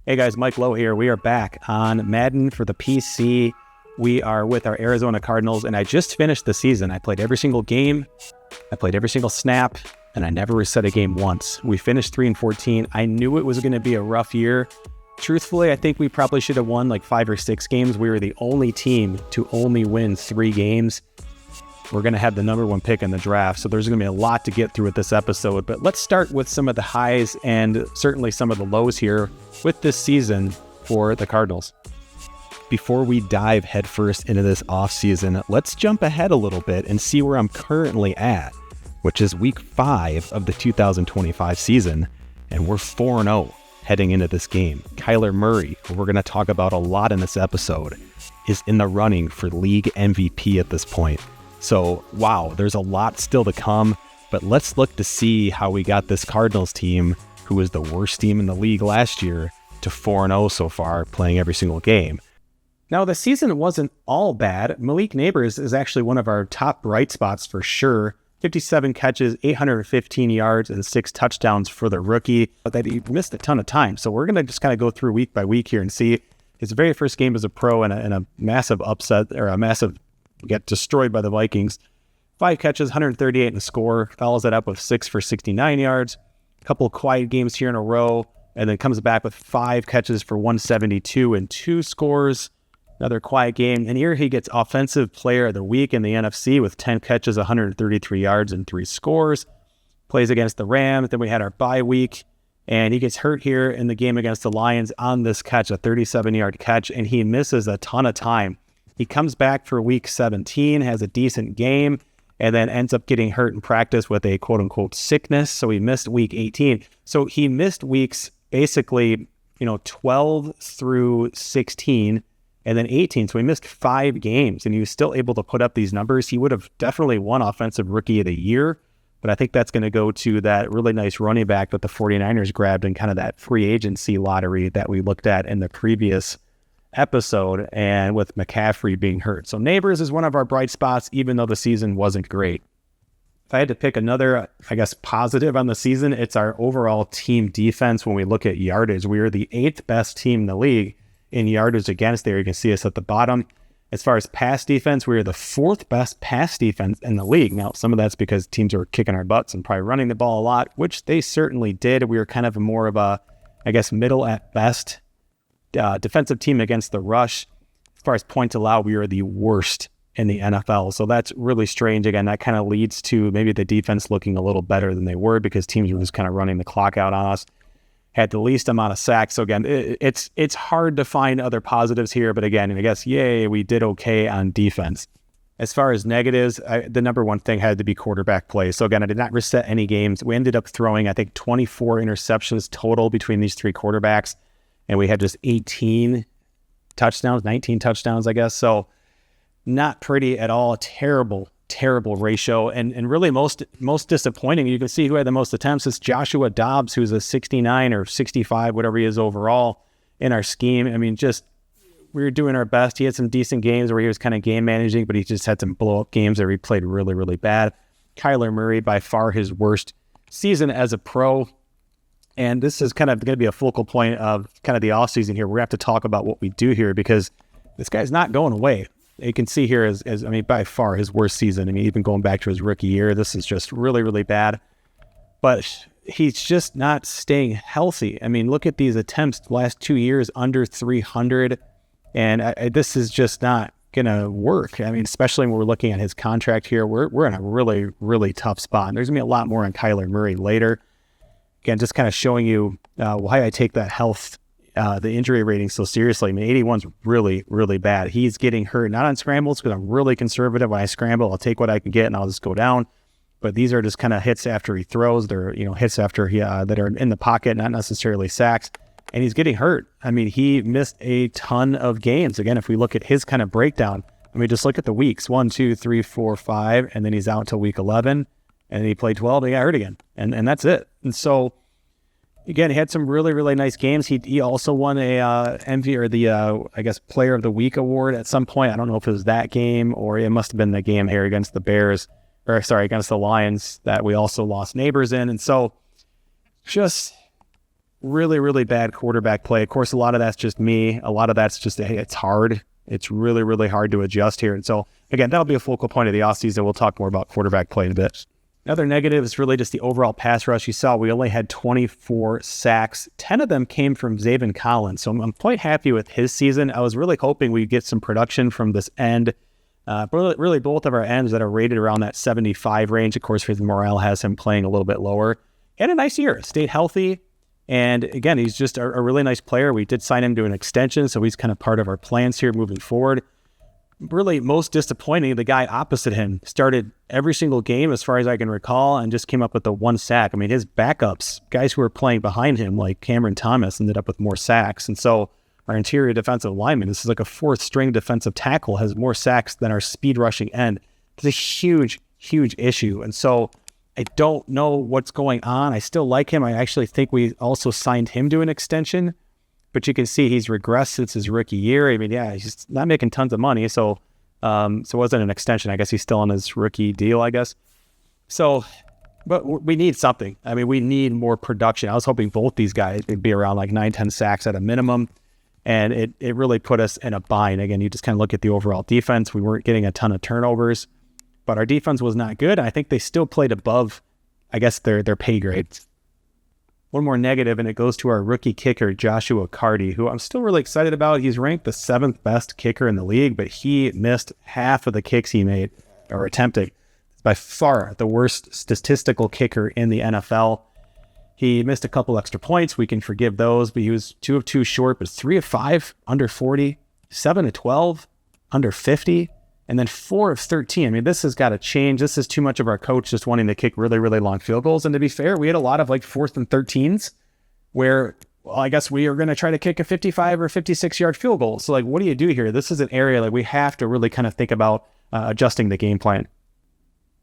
Hey guys, Mike Lowe here. We are back on Madden for the PC. We are with our Arizona Cardinals, and I just finished the season. I played every single game, I played every single snap, and I never reset a game once. We finished 3-14. I knew it was going to be a rough year. Truthfully, I think we probably should have won like 5 or 6 games. We were the only team to only win 3 games. We're going to have the number 1 pick in the draft, so there's going to be a lot to get through with this episode. But let's start with some of the highs and certainly some of the lows here with this season for the Cardinals. Before we dive headfirst into this offseason, let's jump ahead a little bit and see where I'm currently at, which is week 5 of the 2025 season, and we're 4-0 heading into this game. Kyler Murray, who we're going to talk about a lot in this episode, is in the running for league MVP at this point. So, wow, there's a lot still to come, but let's look to see how we got this Cardinals team, who was the worst team in the league last year, to 4-0 so far, playing every single game. Now, the season wasn't all bad. Malik Nabers is actually one of our top bright spots for sure. 57 catches, 815 yards, and 6 touchdowns for the rookie. But that he missed a ton of time. So we're going to just kind of go through week by week here and see his very first game as a pro and a massive upset, or a massive get destroyed by the Vikings. 5 catches, 138 in the score. Follows that up with 6 for 69 yards. A couple of quiet games here in a row. And then comes back with 5 catches for 172 and 2 scores. Another quiet game. And here he gets Offensive Player of the Week in the NFC with 10 catches, 133 yards, and 3 scores. Plays against the Rams. Then we had our bye week. And he gets hurt here in the game against the Lions on this catch, a 37-yard catch. And he misses a ton of time. He comes back for week 17, has a decent game, and then ends up getting hurt in practice with a quote-unquote sickness. So he missed week 18. So he missed weeks basically, 12 through 16 and then 18. So he missed 5 games, and he was still able to put up these numbers. He would have definitely won Offensive Rookie of the Year, but I think that's going to go to that really nice running back that the 49ers grabbed in kind of that free agency lottery that we looked at in the previous episode, and with McCaffrey being hurt. So Nabers is one of our bright spots, even though the season wasn't great. If I had to pick another, positive on the season, it's our overall team defense. When we look at yardage, we are the 8th best team in the league in yardage against. There you can see us at the bottom. As far as pass defense, we are the 4th best pass defense in the league. Now, some of that's because teams are kicking our butts and probably running the ball a lot, which they certainly did. We were kind of more of a, middle at best defensive team against the rush. As far as points allowed, we are the worst in the NFL. So that's really strange. Again, that kind of leads to maybe the defense looking a little better than they were because teams were just kind of running the clock out on us. Had the least amount of sacks. So again, it's hard to find other positives here. But again, yay, we did okay on defense. As far as negatives, the number one thing had to be quarterback play. So again, I did not reset any games. We ended up throwing, 24 interceptions total between these 3 quarterbacks. And we had just 19 touchdowns, I guess. So not pretty at all. Terrible ratio. And really most disappointing, you can see who had the most attempts is Joshua Dobbs, who's a 69 or 65, whatever he is overall in our scheme. We were doing our best. He had some decent games where he was kind of game managing, but he just had some blow up games where he played really, really bad. Kyler Murray, by far his worst season as a pro. And this is kind of going to be a focal point of kind of the offseason here. We're going to have to talk about what we do here because this guy's not going away. You can see here by far his worst season. Even going back to his rookie year, this is just really, really bad. But he's just not staying healthy. Look at these attempts the last 2 years under 300. And this is just not going to work. Especially when we're looking at his contract here, we're in a really, really tough spot. And there's going to be a lot more on Kyler Murray later. Again, just kind of showing you why I take that the injury rating so seriously. 81's really, really bad. He's getting hurt, not on scrambles, because I'm really conservative. When I scramble, I'll take what I can get and I'll just go down. But these are just kind of hits after he throws. They're, hits after he that are in the pocket, not necessarily sacks. And he's getting hurt. He missed a ton of games. Again, if we look at his kind of breakdown, just look at the weeks, 1, 2, 3, 4, 5, and then he's out until week 11. And then he played 12, and he got hurt again. And that's it. And so, again, he had some really, really nice games. He also won a MV or the, Player of the Week award at some point. I don't know if it was that game or it must have been the game here against the Bears, against the Lions that we also lost Nabers in. And so, just really, really bad quarterback play. Of course, a lot of that's just me. A lot of that's just, hey, it's hard. It's really, really hard to adjust here. And so, again, that'll be a focal point of the offseason. We'll talk more about quarterback play in a bit. Another negative is really just the overall pass rush. You saw we only had 24 sacks. 10 of them came from Zaven Collins. So I'm quite happy with his season. I was really hoping we'd get some production from this end. Really both of our ends that are rated around that 75 range. Of course, his morale has him playing a little bit lower. He had a nice year, stayed healthy. And again, he's just a really nice player. We did sign him to an extension, so he's kind of part of our plans here moving forward. Really most disappointing, the guy opposite him started every single game as far as I can recall and just came up with the 1 sack. I mean, his backups, guys who were playing behind him, like Cameron Thomas, ended up with more sacks. And so our interior defensive lineman, this is like a 4th string defensive tackle, has more sacks than our speed rushing end. It's a huge, huge issue. And so I don't know what's going on. I still like him. I actually think we also signed him to an extension, but you can see he's regressed since his rookie year. I mean, yeah, he's not making tons of money, so it wasn't an extension. I guess he's still on his rookie deal, I guess. So, but we need something. I mean, we need more production. I was hoping both these guys would be around like 9-10 sacks at a minimum, and it really put us in a bind. Again, you just kind of look at the overall defense. We weren't getting a ton of turnovers, but our defense was not good. I think they still played above, I guess, their pay grades. One more negative, and it goes to our rookie kicker, Joshua Cardi, who I'm still really excited about. He's ranked the 7th best kicker in the league, but he missed half of the kicks he made or attempted. It's by far the worst statistical kicker in the NFL. He missed a couple extra points. We can forgive those, but he was 2 of 2 short, but 3 of 5 under 40, 7 of 12 under 50, and then 4 of 13. I mean, this has got to change. This is too much of our coach just wanting to kick really, really long field goals. And to be fair, we had a lot of like 4th and 13s where, well, I guess we are going to try to kick a 55 or 56-yard field goal. So like, what do you do here? This is an area like we have to really kind of think about adjusting the game plan.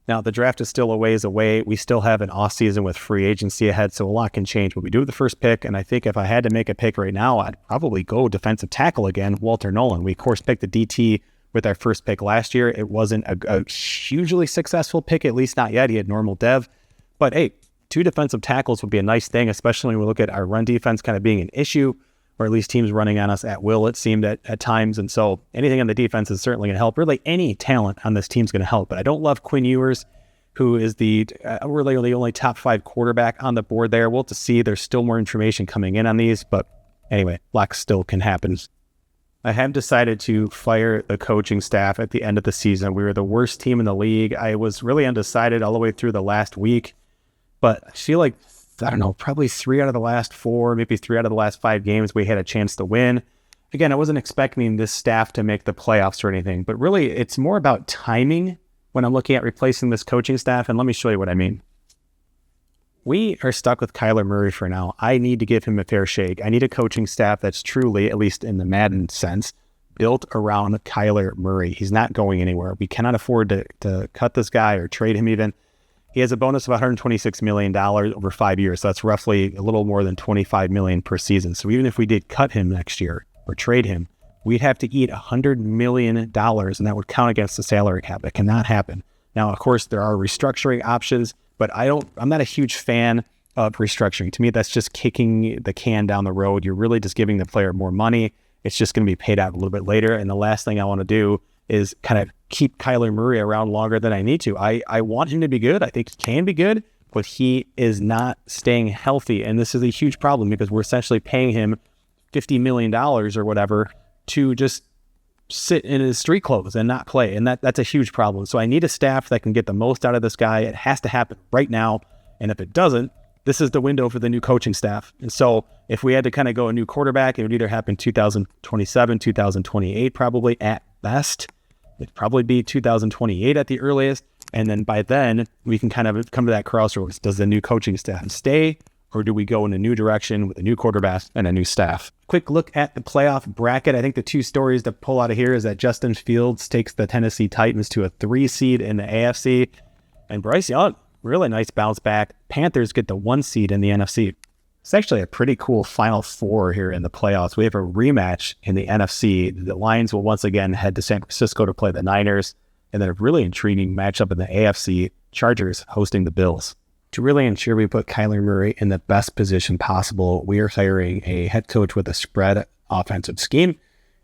Now, the draft is still a ways away. We still have an off season with free agency ahead, so a lot can change. But we do have the first pick, and I think if I had to make a pick right now, I'd probably go defensive tackle again, Walter Nolan. We, of course, picked the DT with our first pick last year. It wasn't a hugely successful pick, at least not yet. He had normal dev. But hey, 2 defensive tackles would be a nice thing, especially when we look at our run defense kind of being an issue, or at least teams running on us at will, it seemed at times. And so anything on the defense is certainly going to help. Really, any talent on this team is going to help. But I don't love Quinn Ewers, who is the really the only top 5 quarterback on the board there. We'll have to see. There's still more information coming in on these. But anyway, lock still can happen. I have decided to fire the coaching staff at the end of the season. We were the worst team in the league. I was really undecided all the way through the last week, but I feel like, I don't know, probably 3 out of the last 4, maybe 3 out of the last 5 games we had a chance to win. Again, I wasn't expecting this staff to make the playoffs or anything, but really it's more about timing when I'm looking at replacing this coaching staff, and let me show you what I mean. We are stuck with Kyler Murray for now. I need to give him a fair shake. I need a coaching staff that's truly, at least in the Madden sense, built around Kyler Murray. He's not going anywhere. We cannot afford to cut this guy or trade him even. He has a bonus of $126 million over 5 years. So that's roughly a little more than $25 million per season. So even if we did cut him next year or trade him, we'd have to eat $100 million, and that would count against the salary cap. It cannot happen. Now, of course, there are restructuring options, but I'm not a huge fan of restructuring. To me, that's just kicking the can down the road. You're really just giving the player more money. It's just going to be paid out a little bit later. And the last thing I want to do is kind of keep Kyler Murray around longer than I need to. I want him to be good. I think he can be good, but he is not staying healthy. And this is a huge problem because we're essentially paying him $50 million or whatever to just sit in his street clothes and not play. And that's a huge problem. So I need a staff that can get the most out of this guy. It has to happen right now. And if it doesn't, this is the window for the new coaching staff. And so if we had to kind of go a new quarterback, it would either happen 2027, 2028, probably at best. It'd probably be 2028 at the earliest. And then by then we can kind of come to that crossroads. Does the new coaching staff stay, or do we go in a new direction with a new quarterback and a new staff? Quick look at the playoff bracket. I think the 2 stories to pull out of here is that Justin Fields takes the Tennessee Titans to a 3 seed in the AFC. And Bryce Young, really nice bounce back. Panthers get the 1 seed in the NFC. It's actually a pretty cool Final Four here in the playoffs. We have a rematch in the NFC. The Lions will once again head to San Francisco to play the Niners. And then a really intriguing matchup in the AFC, Chargers hosting the Bills. To really ensure we put Kyler Murray in the best position possible, we are hiring a head coach with a spread offensive scheme.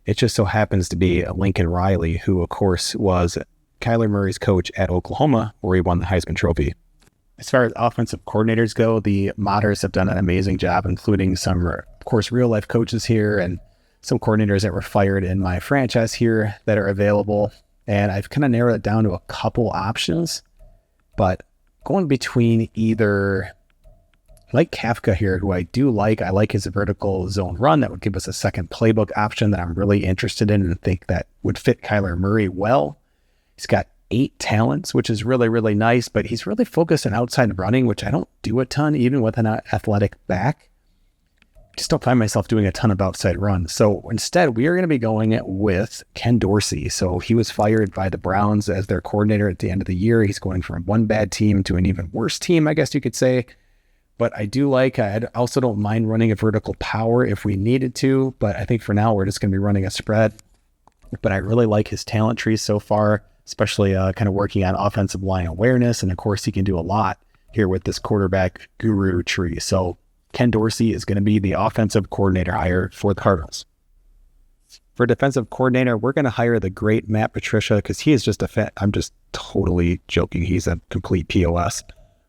It just so happens to be Lincoln Riley, who, of course, was Kyler Murray's coach at Oklahoma, where he won the Heisman Trophy. As far as offensive coordinators go, the Modders have done an amazing job, including some, of course, real-life coaches here and some coordinators that were fired in my franchise here that are available. And I've kind of narrowed it down to a couple options, but going between either like Kafka here, who I do like. I like his vertical zone run. That would give us a second playbook option that I'm really interested in and think that would fit Kyler Murray well. He's got 8 talents, which is really, really nice, but he's really focused on outside running, which I don't do a ton, even with an athletic back. Just don't find myself doing a ton of outside run. So instead, we are going to be going with Ken Dorsey. So he was fired by the Browns as their coordinator at the end of the year. He's going from one bad team to an even worse team, I guess you could say. But I also don't mind running a vertical power if we needed to, but I think for now, we're just going to be running a spread. But I really like his talent tree so far, especially kind of working on offensive line awareness. And of course, he can do a lot here with this quarterback guru tree. So Ken Dorsey is going to be the offensive coordinator hire for the Cardinals. For defensive coordinator, we're going to hire the great Matt Patricia because he is just I'm just totally joking. He's a complete POS.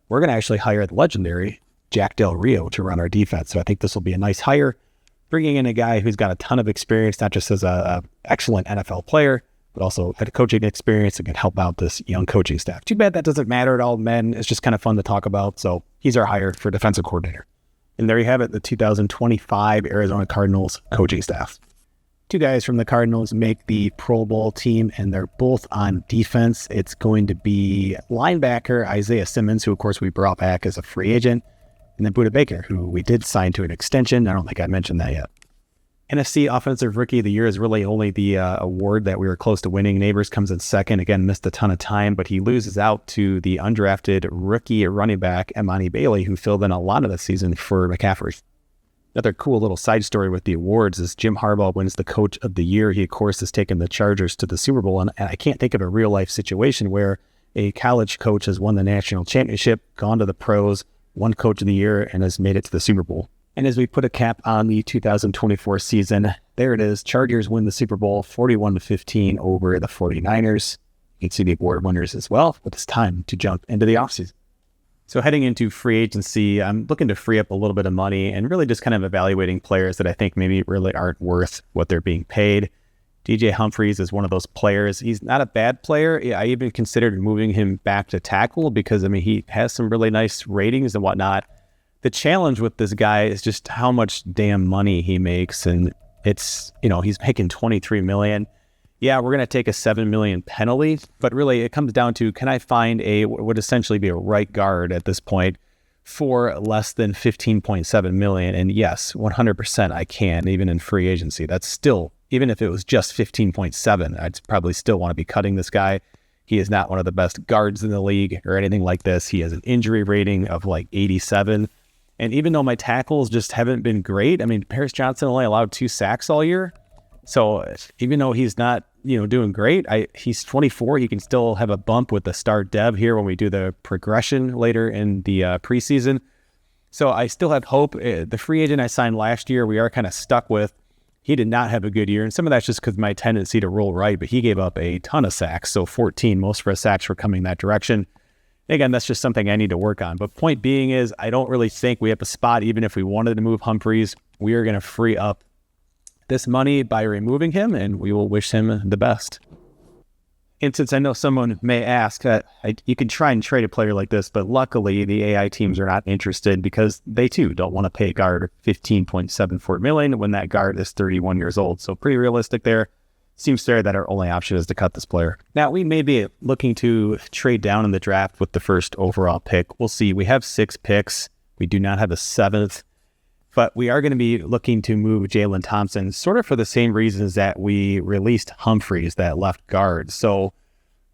We're going to actually hire the legendary Jack Del Rio to run our defense. So I think this will be a nice hire, bringing in a guy who's got a ton of experience, not just as a excellent NFL player, but also had coaching experience and can help out this young coaching staff. Too bad that doesn't matter at all, men. It's just kind of fun to talk about. So he's our hire for defensive coordinator. And there you have it, the 2025 Arizona Cardinals coaching staff. 2 guys from the Cardinals make the Pro Bowl team, and they're both on defense. It's going to be linebacker Isaiah Simmons, who, of course, we brought back as a free agent, and then Budda Baker, who we did sign to an extension. I don't think I mentioned that yet. NFC Offensive Rookie of the Year is really only the award that we were close to winning. Neighbors comes in second. Again, missed a ton of time, but he loses out to the undrafted rookie running back, Emani Bailey, who filled in a lot of the season for McCaffrey. Another cool little side story with the awards is Jim Harbaugh wins the Coach of the Year. He, of course, has taken the Chargers to the Super Bowl, and I can't think of a real-life situation where a college coach has won the national championship, gone to the pros, won Coach of the Year, and has made it to the Super Bowl. And as we put a cap on the 2024 season, there it is. Chargers win the Super Bowl 41-15 over the 49ers. You can see the award winners as well, but it's time to jump into the offseason. So heading into free agency, I'm looking to free up a little bit of money and really just kind of evaluating players that I think maybe really aren't worth what they're being paid. DJ Humphries is one of those players. He's not a bad player. I even considered moving him back to tackle because, he has some really nice ratings and whatnot. The challenge with this guy is just how much damn money he makes. And it's, he's making $23 million. Yeah, we're going to take a $7 million penalty, but really it comes down to, can I find what would essentially be a right guard at this point for less than $15.7 million? And yes, 100% I can, even in free agency. That's still, even if it was just 15.7, I'd probably still want to be cutting this guy. He is not one of the best guards in the league or anything like this. He has an injury rating of like 87. And even though my tackles just haven't been great, Paris Johnson only allowed 2 sacks all year. So even though he's not, doing great, he's 24. He can still have a bump with the star dev here when we do the progression later in the preseason. So I still have hope. The free agent I signed last year, we are kind of stuck with. He did not have a good year. And some of that's just because my tendency to roll right, but he gave up a ton of sacks. So 14, most of our sacks were coming that direction. Again, that's just something I need to work on. But point being is, I don't really think we have a spot, even if we wanted to move Humphries, we are going to free up this money by removing him, and we will wish him the best. And since I know someone may ask, you could try and trade a player like this, but luckily the AI teams are not interested because they too don't want to pay a guard $15.74 million when that guard is 31 years old. So pretty realistic there. Seems fair that our only option is to cut this player. Now, we may be looking to trade down in the draft with the first overall pick. We'll see. We have 6 picks. We do not have a 7th. But we are going to be looking to move Jalen Thompson sort of for the same reasons that we released Humphries, that left guard. So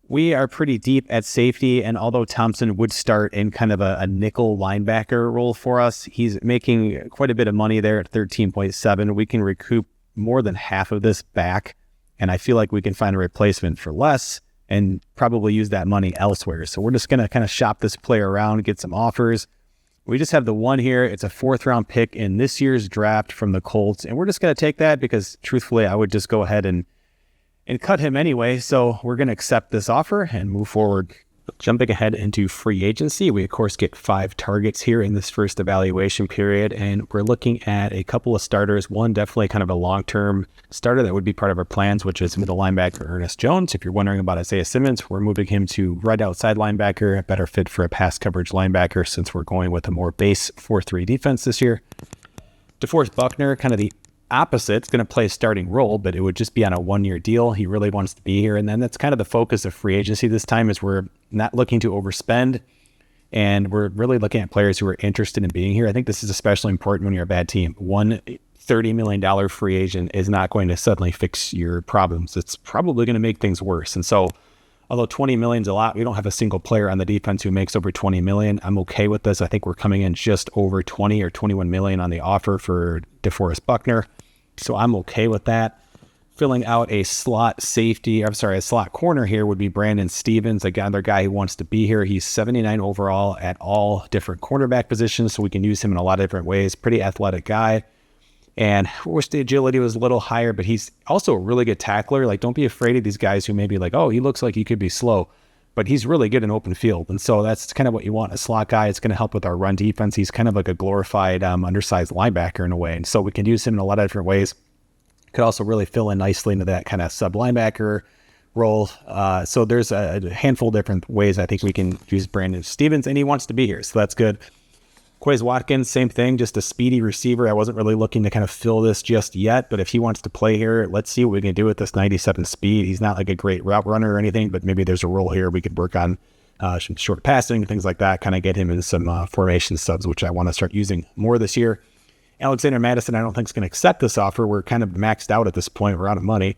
we are pretty deep at safety, and although Thompson would start in kind of a nickel linebacker role for us, he's making quite a bit of money there at 13.7. We can recoup more than half of this back, and I feel like we can find a replacement for less and probably use that money elsewhere. So we're just going to kind of shop this player around, get some offers. We just have the one here. It's a 4th-round pick in this year's draft from the Colts, and we're just going to take that because, truthfully, I would just go ahead and cut him anyway. So we're going to accept this offer and move forward. Jumping ahead into free agency, we, of course, get 5 targets here in this first evaluation period, and we're looking at a couple of starters. One, definitely kind of a long-term starter that would be part of our plans, which is middle linebacker Ernest Jones. If you're wondering about Isaiah Simmons, we're moving him to right outside linebacker, a better fit for a pass coverage linebacker since we're going with a more base 4-3 defense this year. DeForest Buckner, kind of the opposite. It's going to play a starting role, but it would just be on a 1-year deal. He really wants to be here. And then that's kind of the focus of free agency this time, is we're not looking to overspend, and we're really looking at players who are interested in being here. I think this is especially important when you're a bad team. One $30 million free agent is not going to suddenly fix your problems. It's probably going to make things worse. And so although $20 million is a lot, we don't have a single player on the defense who makes over $20 million. I'm okay with this. I think we're coming in just over 20 or 21 million on the offer for DeForest Buckner. So I'm okay with that. Filling out a slot corner here would be Brandon Stevens, another guy who wants to be here. He's 79 overall at all different cornerback positions, so we can use him in a lot of different ways. Pretty athletic guy. And I wish the agility was a little higher, but he's also a really good tackler. Like, don't be afraid of these guys who may be like, oh, he looks like he could be slow, but he's really good in open field. And so that's kind of what you want, a slot guy. It's going to help with our run defense. He's kind of like a glorified undersized linebacker in a way. And so we can use him in a lot of different ways. Could also really fill in nicely into that kind of sub linebacker role. So there's a handful of different ways I think we can use Brandon Stevens, and he wants to be here. So that's good. Quez Watkins, same thing, just a speedy receiver. I wasn't really looking to kind of fill this just yet, but if he wants to play here, let's see what we can do with this 97 speed. He's not like a great route runner or anything, but maybe there's a role here we could work on some short passing, things like that, kind of get him into some formation subs, which I want to start using more this year. Alexander Madison, I don't think is going to accept this offer. We're kind of maxed out at this point. We're out of money.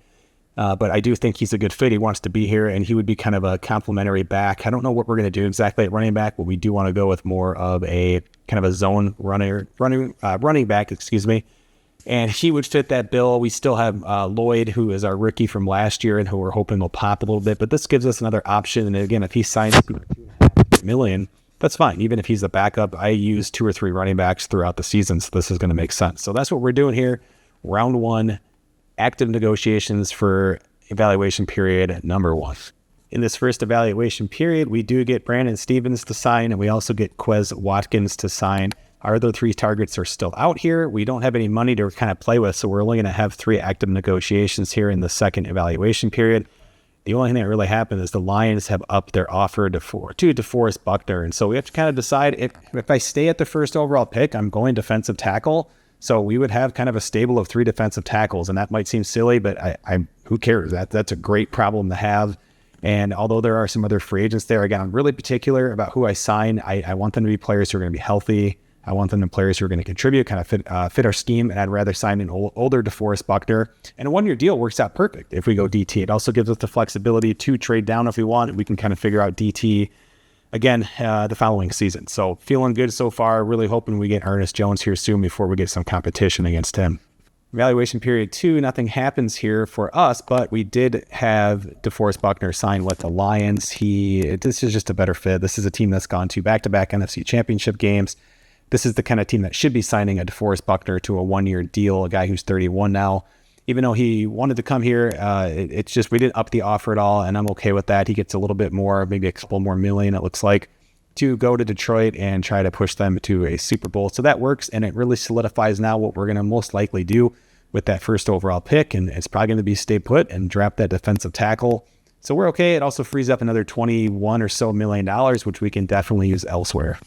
But I do think he's a good fit. He wants to be here, and he would be kind of a complementary back. I don't know what we're going to do exactly at running back, but we do want to go with more of a kind of a zone running back, and he would fit that bill. We still have Lloyd, who is our rookie from last year and who we're hoping will pop a little bit, but this gives us another option. And again, if he signs $2.5 million, that's fine. Even if he's the backup, I use 2 or 3 running backs throughout the season, so this is going to make sense. So that's what we're doing here. Round 1, active negotiations for evaluation period number 1. In this first evaluation period, we do get Brandon Stevens to sign, and we also get Quez Watkins to sign. Our other 3 targets are still out here. We don't have any money to kind of play with, so we're only going to have 3 active negotiations here in the second evaluation period. The only thing that really happened is the Lions have upped their offer to DeForest Buckner, and so we have to kind of decide if I stay at the first overall pick, I'm going defensive tackle. So we would have kind of a stable of 3 defensive tackles, and that might seem silly, but I who cares? That's a great problem to have. And although there are some other free agents there, again, I'm really particular about who I sign. I want them to be players who are going to be healthy. I want them to be players who are going to contribute, kind of fit our scheme, and I'd rather sign an older DeForest Buckner. And a 1-year deal works out perfect if we go DT. It also gives us the flexibility to trade down if we want. We can kind of figure out DT again the following season. So feeling good so far. Really hoping we get Ernest Jones here soon before we get some competition against him. Evaluation period 2, nothing happens here for us, but we did have DeForest Buckner sign with the Lions. This is just a better fit. This is a team that's gone to back-to-back NFC championship games. This is the kind of team that should be signing a DeForest Buckner to a 1-year deal, a guy who's 31 now. Even though he wanted to come here, it's just we didn't up the offer at all, and I'm okay with that. He gets a little bit more, maybe a couple more million, it looks like, to go to Detroit and try to push them to a Super Bowl. So that works, and it really solidifies now what we're going to most likely do with that first overall pick, and it's probably going to be stay put and draft that defensive tackle. So we're okay. It also frees up another $21 or so million, which we can definitely use elsewhere.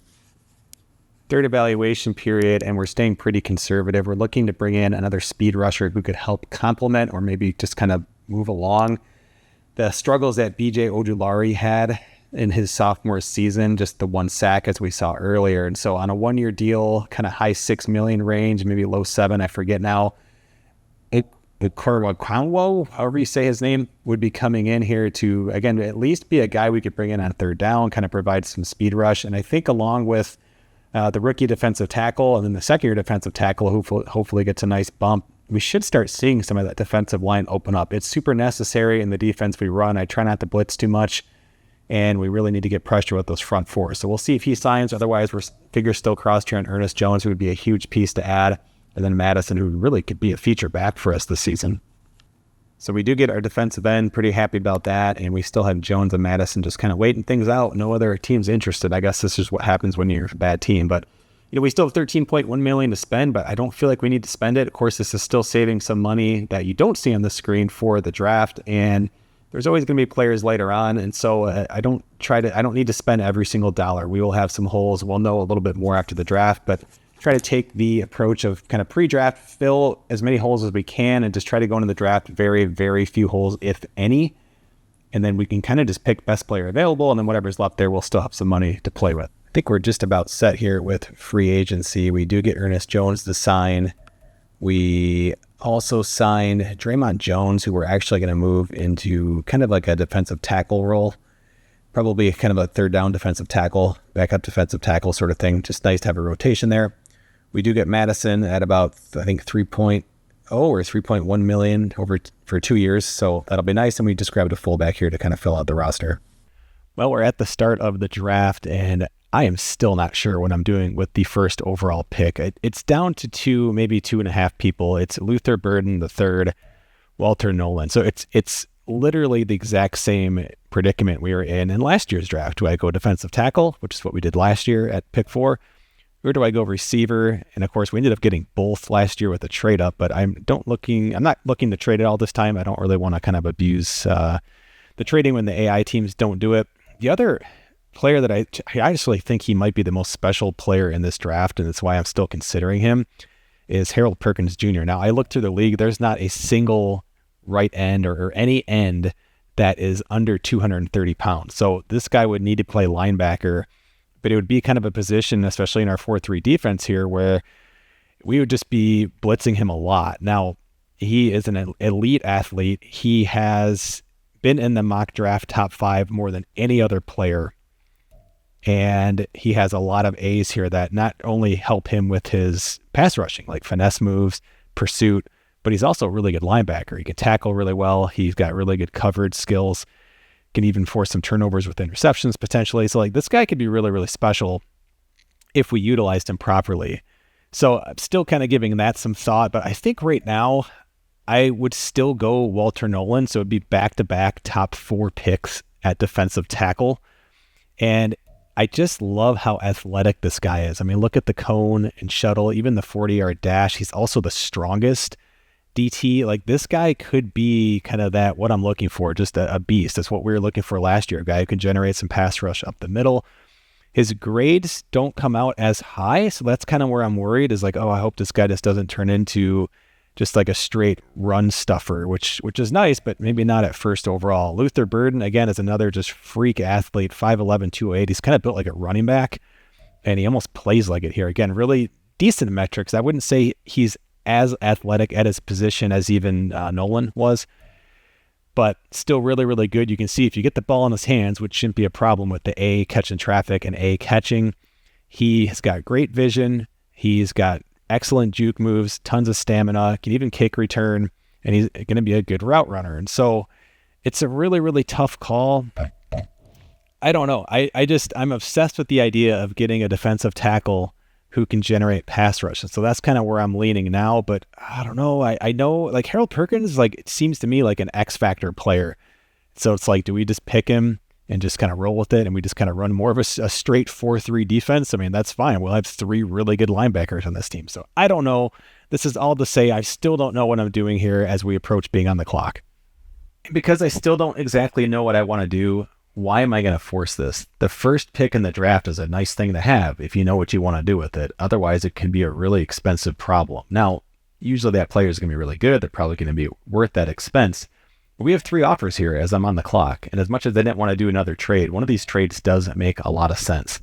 Third evaluation period, and we're staying pretty conservative. We're looking to bring in another speed rusher who could help complement or maybe just kind of move along the struggles that BJ Ojulari had in his sophomore season, just the 1 sack as we saw earlier. And so on a 1-year deal, kind of high $6 million range, maybe low 7, I forget now. Corwakwanwo, however you say his name, would be coming in here to, again, at least be a guy we could bring in on third down, kind of provide some speed rush. And I think along with the rookie defensive tackle and then the second-year defensive tackle who hopefully gets a nice bump, we should start seeing some of that defensive line open up. It's super necessary in the defense we run. I try not to blitz too much, and we really need to get pressure with those front four. So we'll see if he signs. Otherwise, we're fingers still crossed here on Ernest Jones, who would be a huge piece to add, and then Madison, who really could be a feature back for us this season. So we do get our defensive end, pretty happy about that, and we still have Jones and Madison just kind of waiting things out. No other teams interested. I guess this is what happens when you're a bad team. But we still have $13.1 million to spend, but I don't feel like we need to spend it. Of course, this is still saving some money that you don't see on the screen for the draft, and there's always going to be players later on, and so I don't need to spend every single dollar. We will have some holes. We'll know a little bit more after the draft, but try to take the approach of kind of pre-draft, fill as many holes as we can, and just try to go into the draft very, very few holes, if any, and then we can kind of just pick best player available, and then whatever's left there, we'll still have some money to play with. I think we're just about set here with free agency. We do get Ernest Jones to sign. We also signed Draymond Jones, who we're actually going to move into kind of like a defensive tackle role, probably kind of a third down defensive tackle, backup defensive tackle sort of thing. Just nice to have a rotation there. We do get Madison at about, I think, 3.0 or 3.1 million over for 2 years. So that'll be nice. And we just grabbed a fullback here to kind of fill out the roster. Well, we're at the start of the draft, and I am still not sure what I'm doing with the first overall pick. It's down to two, maybe 2.5 people. It's Luther Burden III, Walter Nolan. So it's literally the exact same predicament we were in last year's draft. Do I go defensive tackle, which is what we did last year at pick 4, or do I go receiver? And of course, we ended up getting both last year with a trade up, but I'm not looking to trade it all this time. I don't really want to kind of abuse the trading when the AI teams don't do it. The other player that I actually think he might be the most special player in this draft, and that's why I'm still considering him, is Harold Perkins Jr. Now, I looked through the league. There's not a single right end or any end that is under 230 pounds. So this guy would need to play linebacker, but it would be kind of a position, especially in our 4-3 defense here, where we would just be blitzing him a lot. Now, he is an elite athlete. He has been in the mock draft top 5 more than any other player. And he has a lot of A's here that not only help him with his pass rushing, like finesse moves, pursuit, but he's also a really good linebacker. He can tackle really well. He's got really good coverage skills, can even force some turnovers with interceptions potentially. So like this guy could be really, really special if we utilized him properly. So I'm still kind of giving that some thought, but I think right now I would still go Walter Nolan. So it'd be back-to-back top 4 picks at defensive tackle. And I just love how athletic this guy is. I mean, look at the cone and shuttle, even the 40-yard dash. He's also the strongest DT. Like this guy could be kind of that, what I'm looking for, just a beast. That's what we were looking for last year, a guy who can generate some pass rush up the middle. His grades don't come out as high, so that's kind of where I'm worried is like, oh, I hope this guy just doesn't turn into just like a straight run stuffer, which is nice, but maybe not at first overall. Luther Burden, again, is another just freak athlete, 5'11", 208. He's kind of built like a running back, and he almost plays like it here. Again, really decent metrics. I wouldn't say he's as athletic at his position as even Nolan was, but still really, really good. You can see if you get the ball in his hands, which shouldn't be a problem with the A catching traffic and A catching, he has got great vision. He's got excellent juke moves, tons of stamina, can even kick return, and he's going to be a good route runner. And so it's a really, really tough call. I don't know. I'm obsessed with the idea of getting a defensive tackle who can generate pass rush. And so that's kind of where I'm leaning now, but I don't know. I know like Harold Perkins, like it seems to me like an X factor player. So it's like, do we just pick him and just kind of roll with it, and we just kind of run more of a straight 4-3 defense? I mean, that's fine. We'll have 3 really good linebackers on this team. So I don't know. This is all to say I still don't know what I'm doing here as we approach being on the clock. And because I still don't exactly know what I want to do, why am I going to force this? The first pick in the draft is a nice thing to have if you know what you want to do with it. Otherwise, it can be a really expensive problem. Now, usually that player is going to be really good. They're probably going to be worth that expense. We have 3 offers here as I'm on the clock, and as much as I didn't want to do another trade, one of these trades does make a lot of sense.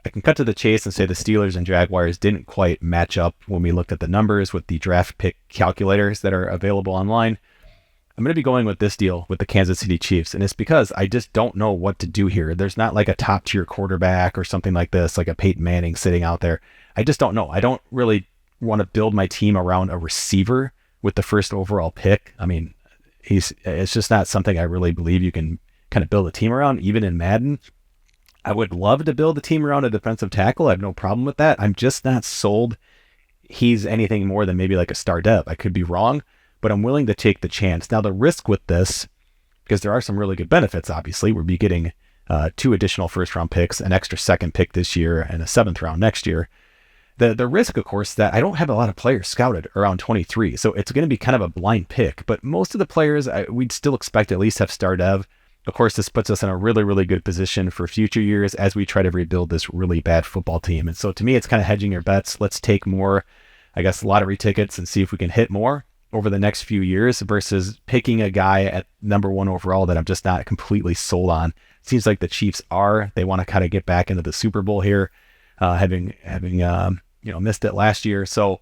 I can cut to the chase and say the Steelers and Jaguars didn't quite match up when we looked at the numbers with the draft pick calculators that are available online. I'm going to be going with this deal with the Kansas City Chiefs, and it's because I just don't know what to do here. There's not like a top-tier quarterback or something like this, like a Peyton Manning sitting out there. I just don't know. I don't really want to build my team around a receiver with the first overall pick. I mean, it's just not something I really believe you can kind of build a team around, even in Madden. I would love to build a team around a defensive tackle. I have no problem with that. I'm just not sold he's anything more than maybe like a star dev. I could be wrong, but I'm willing to take the chance. Now, the risk with this, because there are some really good benefits, obviously, we'll be getting 2 additional first-round picks, an extra second pick this year, and a 7th round next year. The risk, of course, that I don't have a lot of players scouted around 23, so it's going to be kind of a blind pick. But most of the players, we'd still expect at least have star dev. Of course, this puts us in a really, really good position for future years as we try to rebuild this really bad football team. And so to me, it's kind of hedging your bets. Let's take more, I guess, lottery tickets and see if we can hit more over the next few years versus picking a guy at number 1 overall that I'm just not completely sold on. Seems like the Chiefs they want to kind of get back into the Super Bowl here, having missed it last year. So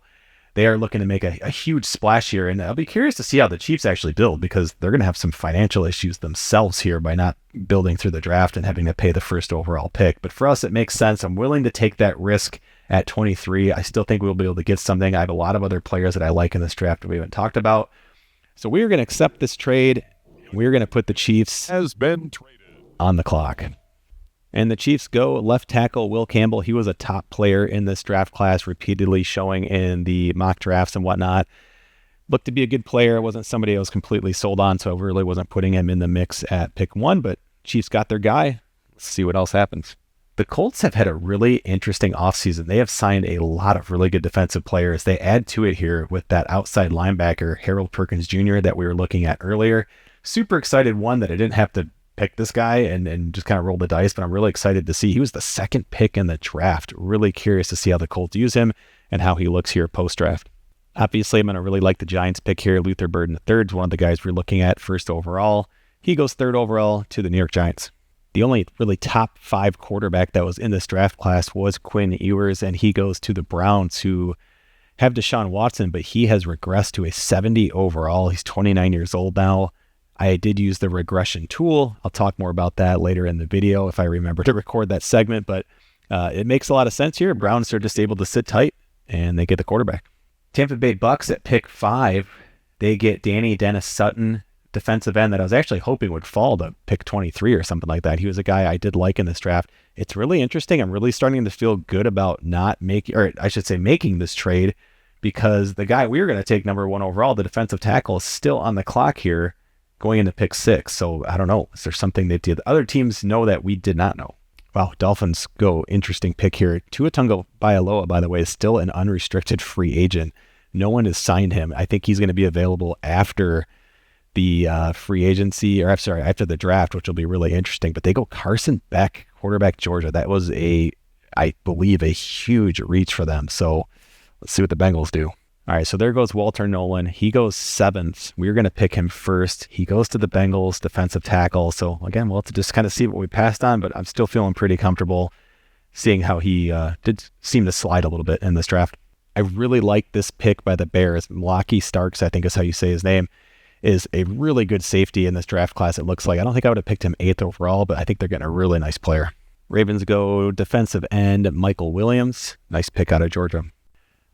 they are looking to make a huge splash here. And I'll be curious to see how the Chiefs actually build, because they're going to have some financial issues themselves here by not building through the draft and having to pay the first overall pick. But for us, it makes sense. I'm willing to take that risk at 23. I still think we'll be able to get something. I have a lot of other players that I like in this draft that we haven't talked about. So we are going to accept this trade. We're going to put the Chiefs has been traded on the clock. And the Chiefs go left tackle Will Campbell. He was a top player in this draft class, repeatedly showing in the mock drafts and whatnot. Looked to be a good player. Wasn't somebody I was completely sold on, so I really wasn't putting him in the mix at pick 1, but Chiefs got their guy. Let's see what else happens. The Colts have had a really interesting offseason. They have signed a lot of really good defensive players. They add to it here with that outside linebacker, Harold Perkins Jr., that we were looking at earlier. Super excited, one, that I didn't have to pick this guy and just kind of roll the dice, but I'm really excited to see. He was the 2nd pick in the draft. Really curious to see how the Colts use him and how he looks here post-draft. Obviously, I'm going to really like the Giants pick here. Luther Burden III is one of the guys we're looking at first overall. He goes 3rd overall to the New York Giants. The only really top 5 quarterback that was in this draft class was Quinn Ewers, and he goes to the Browns, who have Deshaun Watson, but he has regressed to a 70 overall. He's 29 years old now. I did use the regression tool. I'll talk more about that later in the video if I remember to record that segment, but it makes a lot of sense here. Browns are just able to sit tight, and they get the quarterback. Tampa Bay Bucks at pick 5, they get Danny Dennis Sutton, defensive end that I was actually hoping would fall to pick 23 or something like that. He was a guy I did like in this draft. It's really interesting. I'm really starting to feel good about making this trade, because the guy we were going to take number 1 overall, the defensive tackle, is still on the clock here going into pick 6. So I don't know. Is there something that the other teams know that we did not know? Wow, Dolphins go interesting pick here. Tua Tagovailoa, by the way, is still an unrestricted free agent. No one has signed him. I think he's going to be available after the free agency, after the draft, which will be really interesting. But they go Carson Beck, quarterback Georgia. That was I believe, a huge reach for them. So let's see what the Bengals do. All right, so there goes Walter Nolan. He goes 7th. We were going to pick him first. He goes to the Bengals, defensive tackle. So again, we'll have to just kind of see what we passed on, but I'm still feeling pretty comfortable seeing how he did seem to slide a little bit in this draft. I really like this pick by the Bears. Mlaki Starks, I think is how you say his name, is a really good safety in this draft class, it looks like. I don't think I would have picked him 8th overall, but I think they're getting a really nice player. Ravens go defensive end Michael Williams. Nice pick out of Georgia.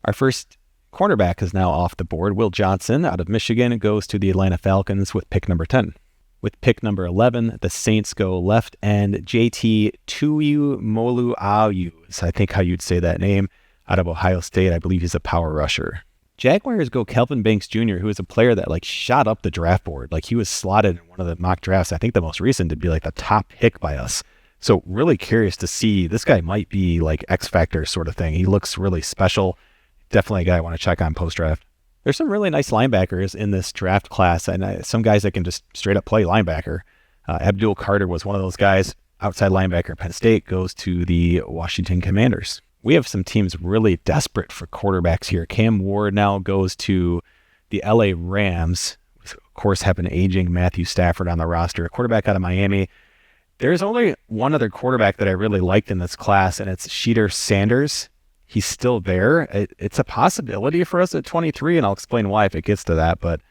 Our first cornerback is now off the board. Will Johnson out of Michigan goes to the Atlanta Falcons with pick number 10. With pick number 11, the Saints go left end JT Tuimoloau, is I think how you'd say that name, out of Ohio State. I believe he's a power rusher. Jaguars go Kelvin Banks Jr., who is a player that shot up the draft board. He was slotted in one of the mock drafts. I think the most recent to be the top pick by us. So really curious to see. This guy might be X Factor sort of thing. He looks really special. Definitely a guy I want to check on post-draft. There's some really nice linebackers in this draft class, and some guys that can just straight up play linebacker. Abdul Carter was one of those guys. Outside linebacker at Penn State goes to the Washington Commanders. We have some teams really desperate for quarterbacks here. Cam Ward now goes to the LA Rams. Of course, have an aging Matthew Stafford on the roster, a quarterback out of Miami. There's only one other quarterback that I really liked in this class, and it's Sheeter Sanders. He's still there. It's a possibility for us at 23, and I'll explain why if it gets to that, but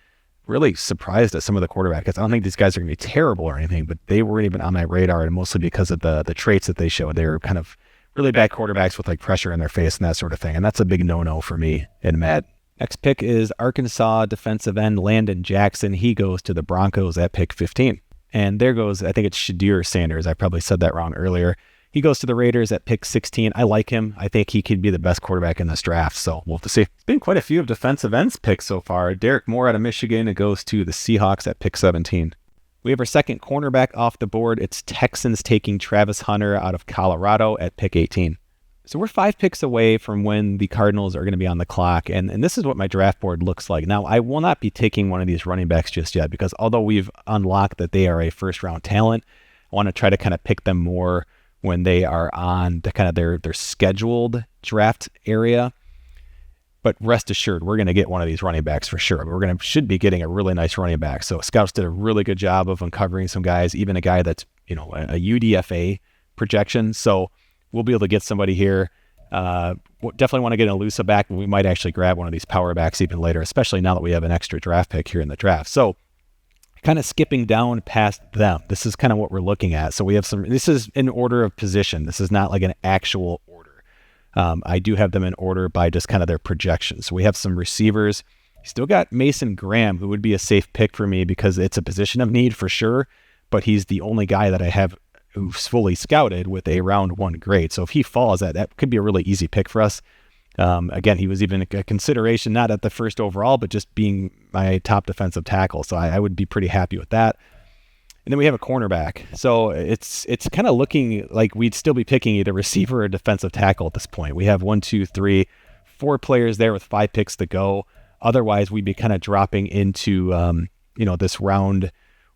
really surprised at some of the quarterbacks. I don't think these guys are going to be terrible or anything, but they weren't even on my radar, and mostly because of the traits that they showed. They were kind of really bad quarterbacks with like pressure in their face and that sort of thing. And that's a big no-no for me in Madden. Next pick is Arkansas defensive end Landon Jackson. He goes to the Broncos at pick 15. And there goes, I think it's Shadir Sanders. I probably said that wrong earlier. He goes to the Raiders at pick 16. I like him. I think he could be the best quarterback in this draft, so we'll have to see. It's been quite a few of defensive ends picks so far. Derek Moore out of Michigan. It goes to the Seahawks at pick 17. We have our second cornerback off the board. It's Texans taking Travis Hunter out of Colorado at pick 18. So we're 5 picks away from when the Cardinals are going to be on the clock, and this is what my draft board looks like. Now, I will not be taking one of these running backs just yet because although we've unlocked that they are a first-round talent, I want to try to kind of pick them more when they are on the kind of their scheduled draft area. But rest assured, we're going to get one of these running backs for sure. Should be getting a really nice running back. So scouts did a really good job of uncovering some guys, even a guy that's, a UDFA projection. So we'll be able to get somebody here. Definitely want to get an Elusa back, but we might actually grab one of these power backs even later, especially now that we have an extra draft pick here in the draft. So kind of skipping down past them, this is kind of what we're looking at. So we have this is in order of position. This is not like an actual order. I do have them in order by just kind of their projections. So we have some receivers. Still got Mason Graham, who would be a safe pick for me because it's a position of need for sure, but he's the only guy that I have who's fully scouted with a round 1 grade. So if he falls, that could be a really easy pick for us. Again, he was even a consideration, not at the first overall, but just being my top defensive tackle. So I would be pretty happy with that. And then we have a cornerback. So it's kind of looking like we'd still be picking either receiver or defensive tackle at this point. We have 1, 2, 3, 4 players there with 5 picks to go. Otherwise, we'd be kind of dropping into, this round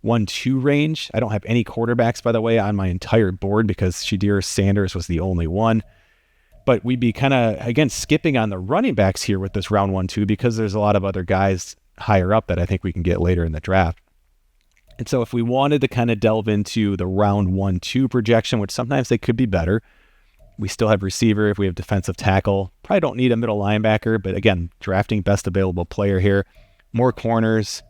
1-2 range. I don't have any quarterbacks, by the way, on my entire board because Shadir Sanders was the only one. But we'd be kind of, again, skipping on the running backs here with this round 1-2 because there's a lot of other guys higher up that I think we can get later in the draft. And so if we wanted to kind of delve into the round 1-2 projection, which sometimes they could be better, we still have receiver. If we have defensive tackle, probably don't need a middle linebacker, but again, drafting best available player here, more corners,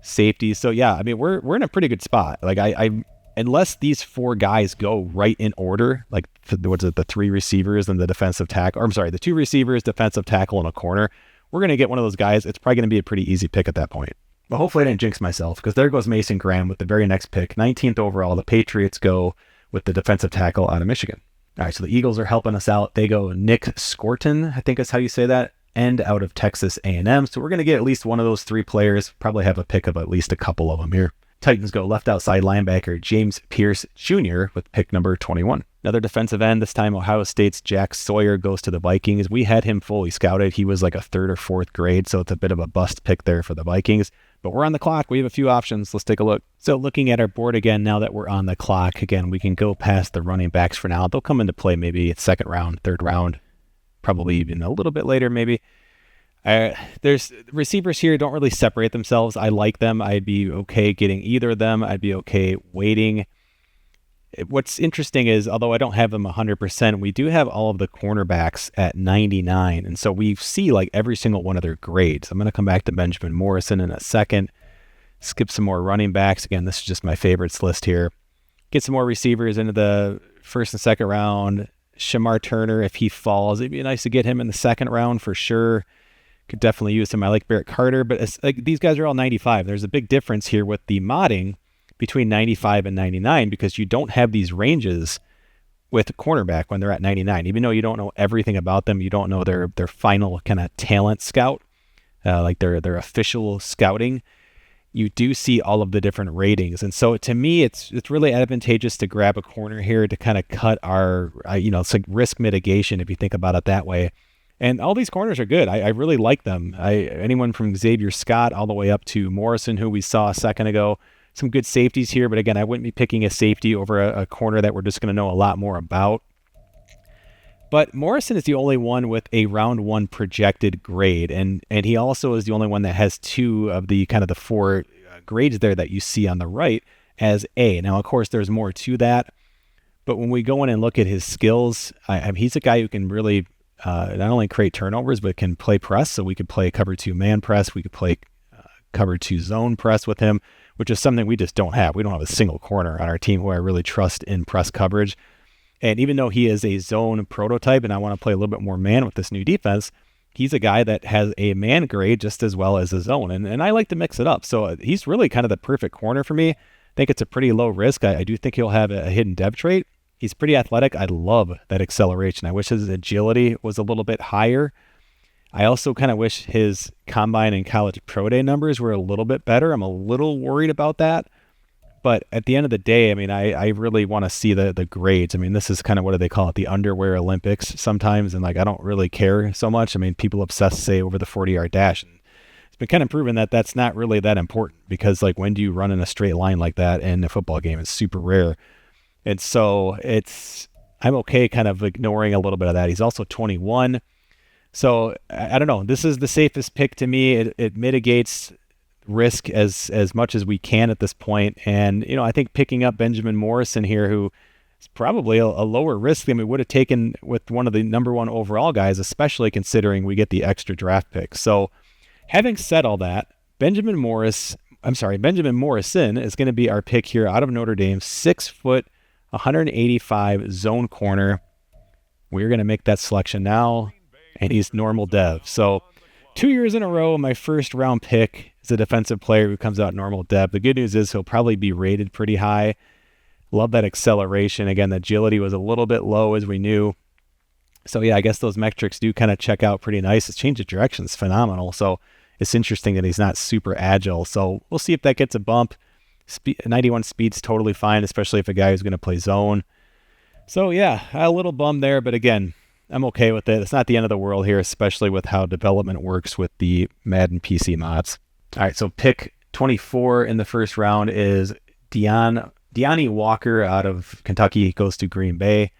safety. So yeah, I mean, we're in a pretty good spot. Like I unless these 4 guys go right in order, like the 3 receivers and the defensive tackle, or I'm sorry, the 2 receivers, defensive tackle, and a corner, we're going to get one of those guys. It's probably going to be a pretty easy pick at that point. But hopefully I didn't jinx myself because there goes Mason Graham with the very next pick, 19th overall. The Patriots go with the defensive tackle out of Michigan. All right, so the Eagles are helping us out. They go Nick Scorton, I think is how you say that, and out of Texas A&M. So we're going to get at least one of those 3 players, probably have a pick of at least a couple of them here. Titans go left outside linebacker James Pierce Jr. with pick number 21. Another defensive end, this time Ohio State's Jack Sawyer goes to the Vikings. We had him fully scouted. He was like a 3rd or 4th grade, so it's a bit of a bust pick there for the Vikings. But we're on the clock. We have a few options. Let's take a look. So looking at our board again, now that we're on the clock, again, we can go past the running backs for now. They'll come into play maybe 2nd round, 3rd round, probably even a little bit later maybe. There's receivers here don't really separate themselves. I like them. I'd be okay getting either of them. I'd be okay waiting. What's interesting is, although I don't have them 100%, we do have all of the cornerbacks at 99. And so we see like every single one of their grades. I'm going to come back to Benjamin Morrison in a second. Skip some more running backs. Again, this is just my favorites list here. Get some more receivers into the 1st and 2nd round. Shamar Turner, if he falls, it'd be nice to get him in the 2nd round for sure. Could definitely use him. I like Barrett Carter, but it's like these guys are all 95. There's a big difference here with the modding between 95 and 99 because you don't have these ranges with a cornerback when they're at 99. Even though you don't know everything about them, you don't know their final kind of talent scout, like their official scouting. You do see all of the different ratings, and so to me, it's really advantageous to grab a corner here to kind of cut our, it's like risk mitigation if you think about it that way. And all these corners are good. I really like them. Anyone from Xavier Scott all the way up to Morrison, who we saw a second ago. Some good safeties here, but again, I wouldn't be picking a safety over a corner that we're just going to know a lot more about. But Morrison is the only one with a round 1 projected grade, and he also is the only one that has 2 of the kind of the 4 grades there that you see on the right as A. Now, of course, there's more to that, but when we go in and look at his skills, he's a guy who can really not only create turnovers, but can play press. So we could play cover 2 man press. We could play cover 2 zone press with him, which is something we just don't have. We don't have a single corner on our team who I really trust in press coverage. And even though he is a zone prototype and I want to play a little bit more man with this new defense, he's a guy that has a man grade just as well as a zone. And I like to mix it up. So he's really kind of the perfect corner for me. I think it's a pretty low risk. I do think he'll have a hidden depth trait. He's pretty athletic. I love that acceleration. I wish his agility was a little bit higher. I also kind of wish his combine and college pro day numbers were a little bit better. I'm a little worried about that. But at the end of the day, I mean, I really want to see the grades. I mean, this is kind of, what do they call it? The underwear Olympics sometimes. And like, I don't really care so much. I mean, people obsess, say, over the 40-yard dash. And it's been kind of proven that that's not really that important, because like, when do you run in a straight line like that in a football game? It's super rare. And so I'm okay kind of ignoring a little bit of that. He's also 21. So I don't know. This is the safest pick to me. It mitigates risk as much as we can at this point. And, I think picking up Benjamin Morrison here, who is probably a lower risk than we would have taken with one of the number one overall guys, especially considering we get the extra draft pick. So having said all that, Benjamin Morrison is going to be our pick here out of Notre Dame, 6 foot, 185 zone corner. We're going to make that selection now, and he's normal dev. So 2 years in a row, my first round pick is a defensive player who comes out normal dev. The good news is he'll probably be rated pretty high. Love that acceleration. Again, the agility was a little bit low, as we knew. So yeah, I guess those metrics do kind of check out pretty nice. His change of direction is phenomenal. So it's interesting that he's not super agile. So we'll see if that gets a bump. 91 speed's totally fine, especially if a guy who's going to play zone. So yeah, a little bummed there, but again, I'm okay with it. It's not the end of the world here, especially with how development works with the Madden PC mods. All right, so pick 24 in the first round is Deonte Walker out of Kentucky. He goes to Green Bay.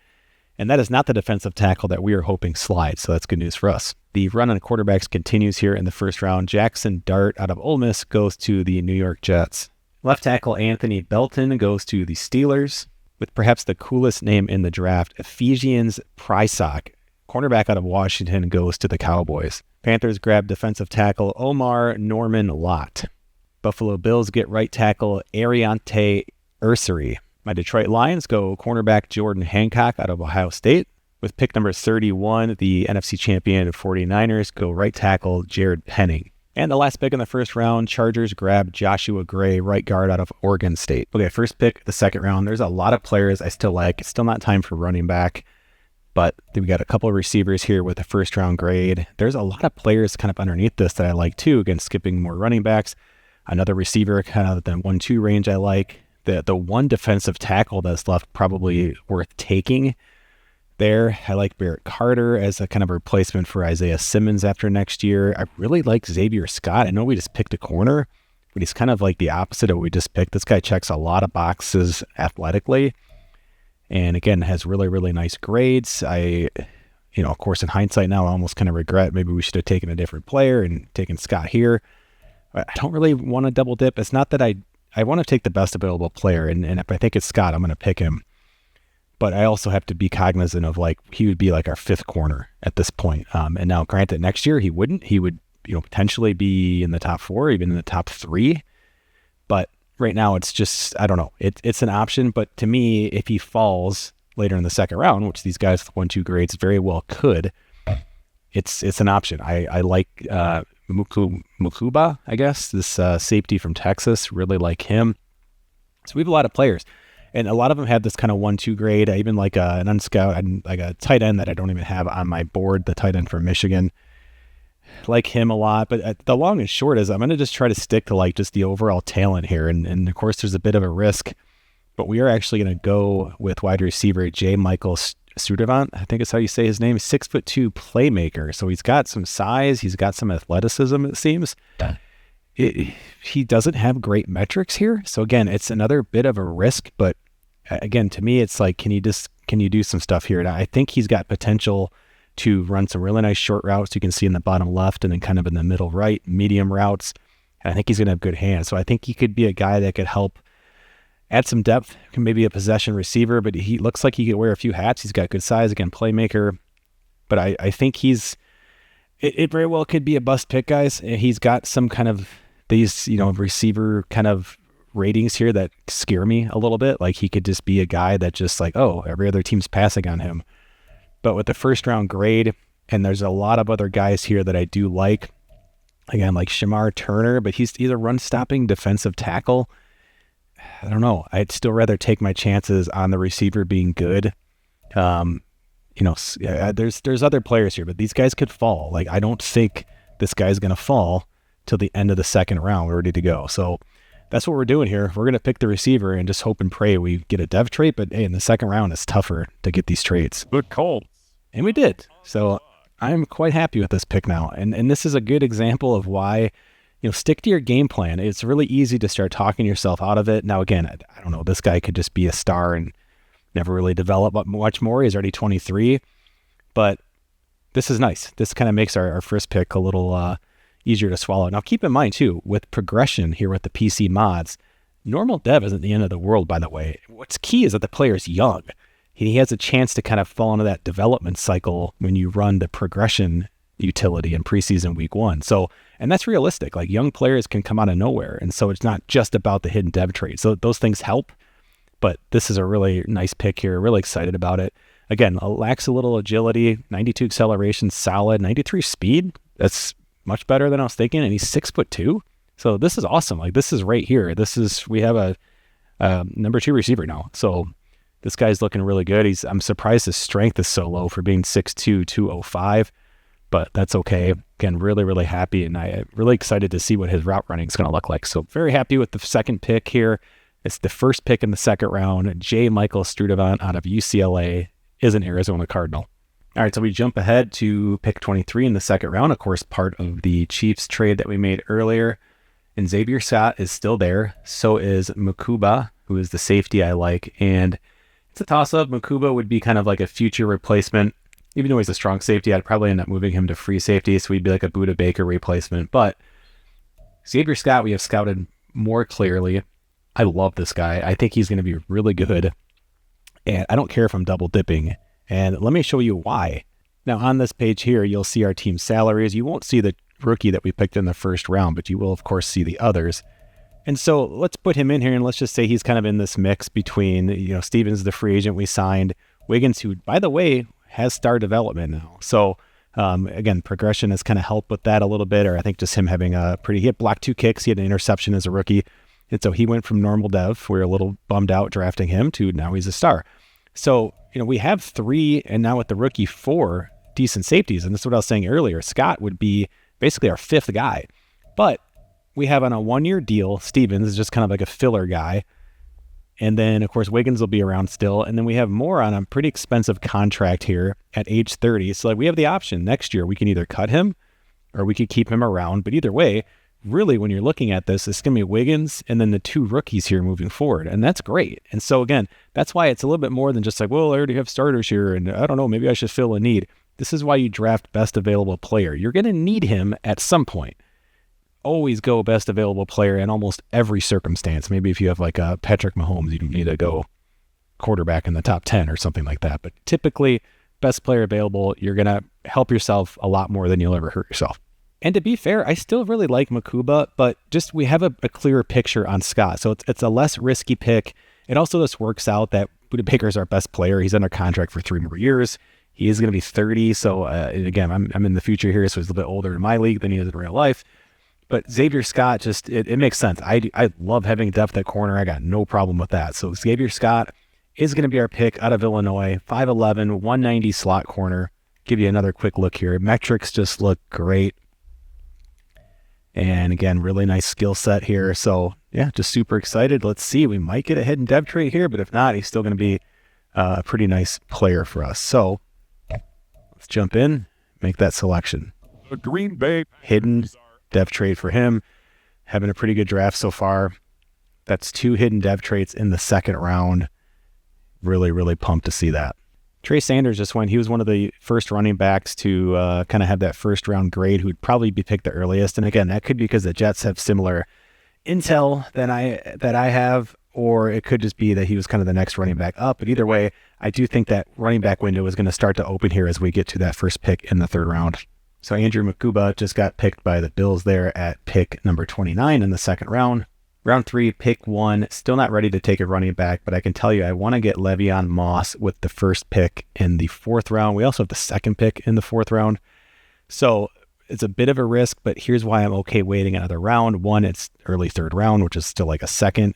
And that is not the defensive tackle that we are hoping slides, so that's good news for us. The run on quarterbacks continues here in the first round. Jackson Dart out of Ole Miss goes to the New York Jets. Left tackle Anthony Belton goes to the Steelers, with perhaps the coolest name in the draft, Ephesians Prysock. Cornerback out of Washington goes to the Cowboys. Panthers grab defensive tackle Omar Norman Lott. Buffalo Bills get right tackle Ariante Ursary. My Detroit Lions go cornerback Jordan Hancock out of Ohio State. With pick number 31, the NFC champion 49ers go right tackle Jared Penning. And the last pick in the first round, Chargers grab Joshua Gray, right guard out of Oregon State. Okay, first pick, the second round. There's a lot of players I still like. It's still not time for running back, but we got a couple of receivers here with a first round grade. There's a lot of players kind of underneath this that I like too. Again, skipping more running backs. Another receiver kind of the 1-2 range I like. The one defensive tackle that's left probably worth taking there. I like Barrett Carter as a kind of replacement for Isaiah Simmons after next year. I really like Xavier Scott. I know we just picked a corner, but he's kind of like the opposite of what we just picked. This guy checks a lot of boxes athletically. And again, has really, really nice grades. Of course, in hindsight now, I almost kind of regret maybe we should have taken a different player and taken Scott here. I don't really want to double dip. It's not that I want to take the best available player. And if I think it's Scott, I'm going to pick him. But I also have to be cognizant of he would be like our fifth corner at this point. And now granted, next year he wouldn't. He would, potentially be in the top 4, even in the top 3. But right now it's just, I don't know. It's an option. But to me, if he falls later in the second round, which these guys with 1-2 grades very well could, it's an option. I like Mukuba, I guess, this safety from Texas. Really like him. So we have a lot of players. And a lot of them have this kind of 1-2 grade. I even like an unscout, like a tight end that I don't even have on my board, the tight end from Michigan. Like him a lot. But the long and short is I'm going to just try to stick to just the overall talent here. And of course, there's a bit of a risk. But we are actually going to go with wide receiver J. Michael Sturdivant. I think is how you say his name. 6'2" playmaker. So he's got some size. He's got some athleticism, it seems. He doesn't have great metrics here. So again, it's another bit of a risk, but again, to me, it's like, can you do some stuff here? And I think he's got potential to run some really nice short routes. You can see in the bottom left and then kind of in the middle right, medium routes. And I think he's going to have good hands. So I think he could be a guy that could help add some depth, maybe a possession receiver, but he looks like he could wear a few hats. He's got good size, again, playmaker. But I think it very well could be a bust pick, guys. He's got some kind of these, receiver kind of ratings here that scare me a little bit. Like he could just be a guy that just like, oh, every other team's passing on him. But with the first round grade, and there's a lot of other guys here that I do like. Again, like Shamar Turner, but he's either run stopping defensive tackle. I don't know. I'd still rather take my chances on the receiver being good. There's other players here, but these guys could fall. Like I don't think this guy's going to fall till the end of the second round. We're ready to go. So that's what we're doing here. We're going to pick the receiver and just hope and pray we get a dev trait. But hey, in the second round, it's tougher to get these traits. Good call. And we did. So I'm quite happy with this pick now. And this is a good example of why, stick to your game plan. It's really easy to start talking yourself out of it. Now, again, I don't know. This guy could just be a star and never really develop much more. He's already 23. But this is nice. This kind of makes our first pick a little easier to swallow. Now, keep in mind, too, with progression here with the PC mods, normal dev isn't the end of the world, by the way. What's key is that the player's young. He has a chance to kind of fall into that development cycle when you run the progression utility in preseason week 1. So, and that's realistic. Like young players can come out of nowhere. And so it's not just about the hidden dev trait. So those things help, but this is a really nice pick here. Really excited about it. Again, lacks a little agility, 92 acceleration, solid, 93 speed. That's much better than I was thinking. And he's 6'2". So this is awesome. Like this is right here. We have a number 2 receiver now. So this guy's looking really good. I'm surprised his strength is so low for being 6'2", 205, but that's okay. Again, really, really happy, and I'm really excited to see what his route running is going to look like. So very happy with the second pick here. It's the first pick in the second round. J. Michael Strudavant out of UCLA is an Arizona Cardinal. All right, so we jump ahead to pick 23 in the second round, of course, part of the Chiefs trade that we made earlier. And Xavier Scott is still there. So is Mukuba, who is the safety I like, and it's a toss-up. Mukuba would be kind of like a future replacement. Even though he's a strong safety, I'd probably end up moving him to free safety, so he'd be like a Budda Baker replacement. But Xavier Scott, we have scouted more clearly. I love this guy. I think he's going to be really good. And I don't care if I'm double dipping. And let me show you why. Now, on this page here, you'll see our team salaries. You won't see the rookie that we picked in the first round, but you will, of course, see the others. And so let's put him in here, and let's just say he's kind of in this mix between, Stevens, the free agent we signed, Wiggins, who, by the way, has star development now. So, again, progression has kind of helped with that a little bit, or I think just him having he had blocked 2 kicks. He had an interception as a rookie. And so he went from normal dev, we were a little bummed out drafting him, to now he's a star. So, we have 3, and now with the rookie 4 decent safeties. And this is what I was saying earlier. Scott would be basically our 5th guy. But we have on a 1-year deal, Stevens is just kind of like a filler guy. And then, of course, Wiggins will be around still. And then we have Moore on a pretty expensive contract here at age 30. So we have the option next year. We can either cut him or we could keep him around. But either way, really, when you're looking at this, it's going to be Wiggins and then the 2 rookies here moving forward. And that's great. And so, again, that's why it's a little bit more than just like, well, I already have starters here, and I don't know, maybe I should fill a need. This is why you draft best available player. You're going to need him at some point. Always go best available player in almost every circumstance. Maybe if you have like a Patrick Mahomes, you don't need to go quarterback in the top 10 or something like that. But typically, best player available, you're going to help yourself a lot more than you'll ever hurt yourself. And to be fair, I still really like Mukuba, but just we have a clearer picture on Scott. So it's a less risky pick. It also just works out that Budda Baker is our best player. He's under contract for 3 more years. He is going to be 30. So again, I'm in the future here, so he's a little bit older in my league than he is in real life. But Xavier Scott, just it makes sense. I love having depth at corner. I got no problem with that. So Xavier Scott is going to be our pick out of Illinois, 5'11", 190 slot corner. Give you another quick look here. Metrics just look great. And again, really nice skill set here. So yeah, just super excited. Let's see. We might get a hidden dev trait here, but if not, he's still going to be a pretty nice player for us. So let's jump in, make that selection. The Green Bay hidden dev trait for him. Having a pretty good draft so far. That's 2 hidden dev traits in the second round. Really, really pumped to see that. Trey Sanders just went. He was one of the first running backs to kind of have that first round grade, who would probably be picked the earliest. And again, that could be because the Jets have similar intel that I have, or it could just be that he was kind of the next running back up. But either way, I do think that running back window is going to start to open here as we get to that first pick in the third round. So Andrew Mukuba just got picked by the Bills there at pick number 29 in the second round. Round 3, pick 1. Still not ready to take a running back, but I can tell you I want to get Le'Veon Moss with the first pick in the 4th round. We also have the 2nd pick in the 4th round. So it's a bit of a risk, but here's why I'm okay waiting another round. 1, it's early 3rd round, which is still like a 2nd.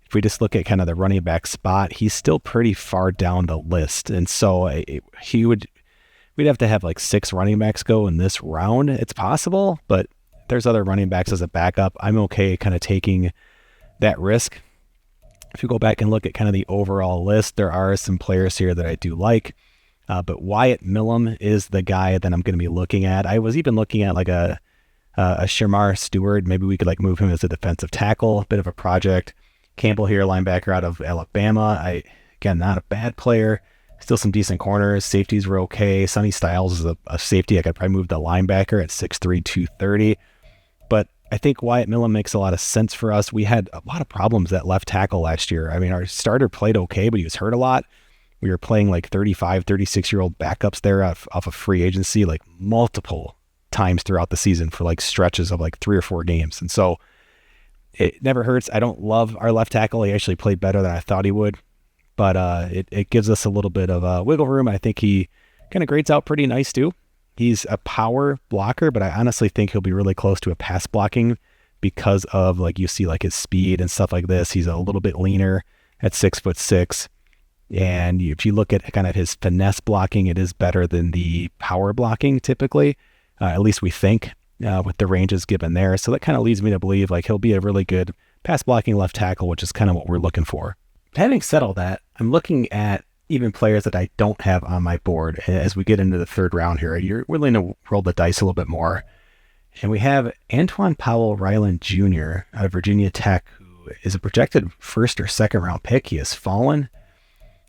If we just look at kind of the running back spot, he's still pretty far down the list. And so we'd have to have like 6 running backs go in this round. It's possible, but there's other running backs as a backup. I'm okay kind of taking that risk. If you go back and look at kind of the overall list, there are some players here that I do like, but Wyatt Millum is the guy that I'm going to be looking at. I was even looking at like a Shamar Stewart. Maybe we could like move him as a defensive tackle, a bit of a project. Campbell here, linebacker out of Alabama. Again, not a bad player. Still some decent corners. Safeties were okay. Sonny Styles is a safety. I could probably move the linebacker at 6'3", 230. But I think Wyatt Millum makes a lot of sense for us. We had a lot of problems at left tackle last year. I mean, our starter played okay, but he was hurt a lot. We were playing like 35, 36-year-old backups there off of free agency, like multiple times throughout the season for like stretches of like 3 or 4 games. And so it never hurts. I don't love our left tackle. He actually played better than I thought he would. But it gives us a little bit of wiggle room. I think he kind of grades out pretty nice too. He's a power blocker, but I honestly think he'll be really close to a pass blocking because of like you see like his speed and stuff like this. He's a little bit leaner at 6'6". And if you look at kind of his finesse blocking, it is better than the power blocking typically. At least we think with the ranges given there. So that kind of leads me to believe like he'll be a really good pass blocking left tackle, which is kind of what we're looking for. Having said all that, I'm looking at even players that I don't have on my board as we get into the 3rd round here. You're willing to roll the dice a little bit more. And we have Antoine Powell Ryland Jr. out of Virginia Tech, who is a projected 1st or 2nd round pick. He has fallen.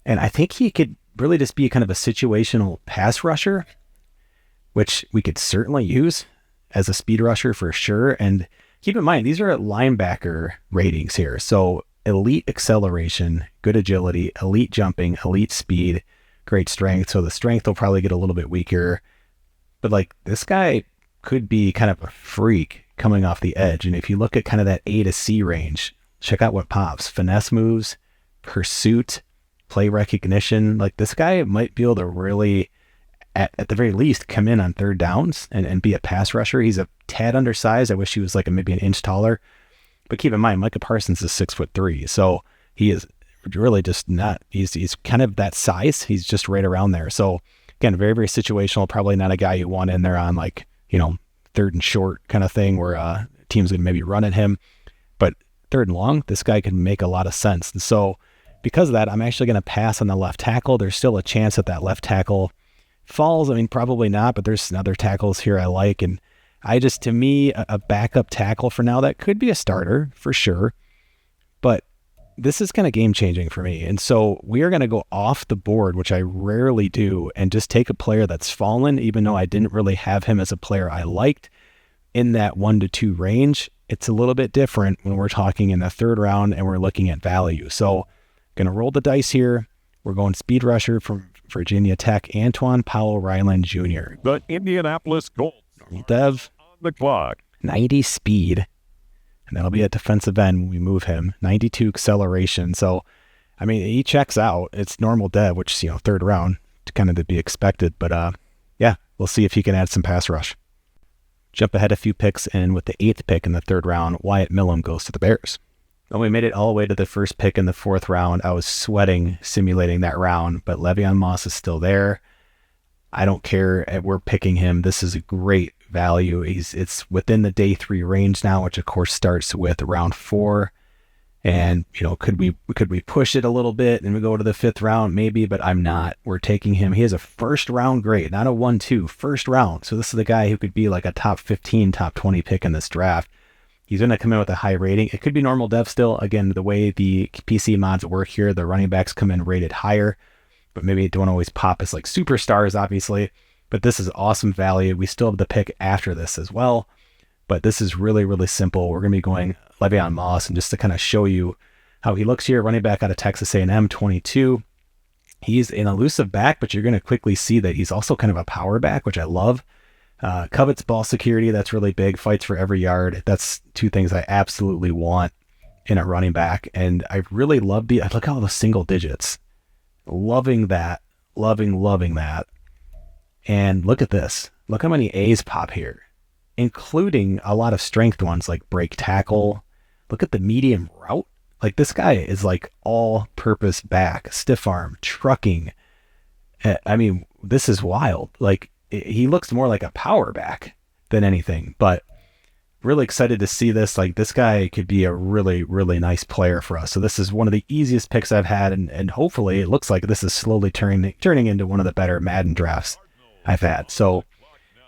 And I think he could really just be kind of a situational pass rusher, which we could certainly use as a speed rusher for sure. And keep in mind, these are linebacker ratings here. So elite acceleration, good agility, elite jumping, elite speed, great strength. So the strength will probably get a little bit weaker. But like this guy could be kind of a freak coming off the edge. And if you look at kind of that A to C range, check out what pops. Finesse moves, pursuit, play recognition. Like this guy might be able to really, at the very least, come in on 3rd downs and be a pass rusher. He's a tad undersized. I wish he was like maybe an inch taller. But keep in mind, Micah Parsons is 6'3", so he is really just not. He's kind of that size. He's just right around there. So again, very very situational. Probably not a guy you want in there on like 3rd and short kind of thing where teams gonna maybe run at him. But 3rd and long, this guy can make a lot of sense. And so because of that, I'm actually going to pass on the left tackle. There's still a chance that left tackle falls. I mean, probably not, but there's some other tackles here I like, and to me, a backup tackle for now, that could be a starter for sure, but this is kind of game changing for me. And so we are going to go off the board, which I rarely do, and just take a player that's fallen, even though I didn't really have him as a player I liked in that 1 to 2 range. It's a little bit different when we're talking in the 3rd round and we're looking at value. So going to roll the dice here. We're going speed rusher from Virginia Tech, Antoine Powell Ryland Jr. The Indianapolis Colts. Normal dev. The clock. 90 speed, and that'll be a defensive end when we move him. 92 acceleration. So, I mean, he checks out. It's normal dev, which is, 3rd round, kind of to be expected. But, yeah, we'll see if he can add some pass rush. Jump ahead a few picks, and with the 8th pick in the 3rd round, Wyatt Millum goes to the Bears. When we made it all the way to the 1st pick in the 4th round, I was sweating simulating that round, but Le'Veon Moss is still there. I don't care. We're picking him. This is a great value. It's within the day 3 range now, which of course starts with round 4. And could we push it a little bit and we go to the 5th round? Maybe, but I'm not. We're taking him. He has a 1st round grade, not a 1-2, 1st round. So this is the guy who could be like a top 15, top 20 pick in this draft. He's going to come in with a high rating. It could be normal dev still. Again, the way the PC mods work here, the running backs come in rated higher, but maybe don't always pop as like superstars, obviously. But this is awesome value. We still have the pick after this as well. But this is really, really simple. We're going to be going Le'Veon Moss, and just to kind of show you how he looks here, running back out of Texas A&M, 22. He's an elusive back, but you're going to quickly see that he's also kind of a power back, which I love. Covets ball security, that's really big. Fights for every yard. That's 2 things I absolutely want. in a running back. And I really love look at all the single digits. Loving that. Loving that. And look at this. Look how many A's pop here, including a lot of strength ones like break tackle. Look at the medium route. Like, this guy is like all-purpose back, stiff arm, trucking. I mean, this is wild. Like, he looks more like a power back than anything, but really excited to see this. Like, this guy could be a really, really nice player for us. So this is one of the easiest picks I've had, and hopefully it looks like this is slowly turning into one of the better Madden drafts I've had. So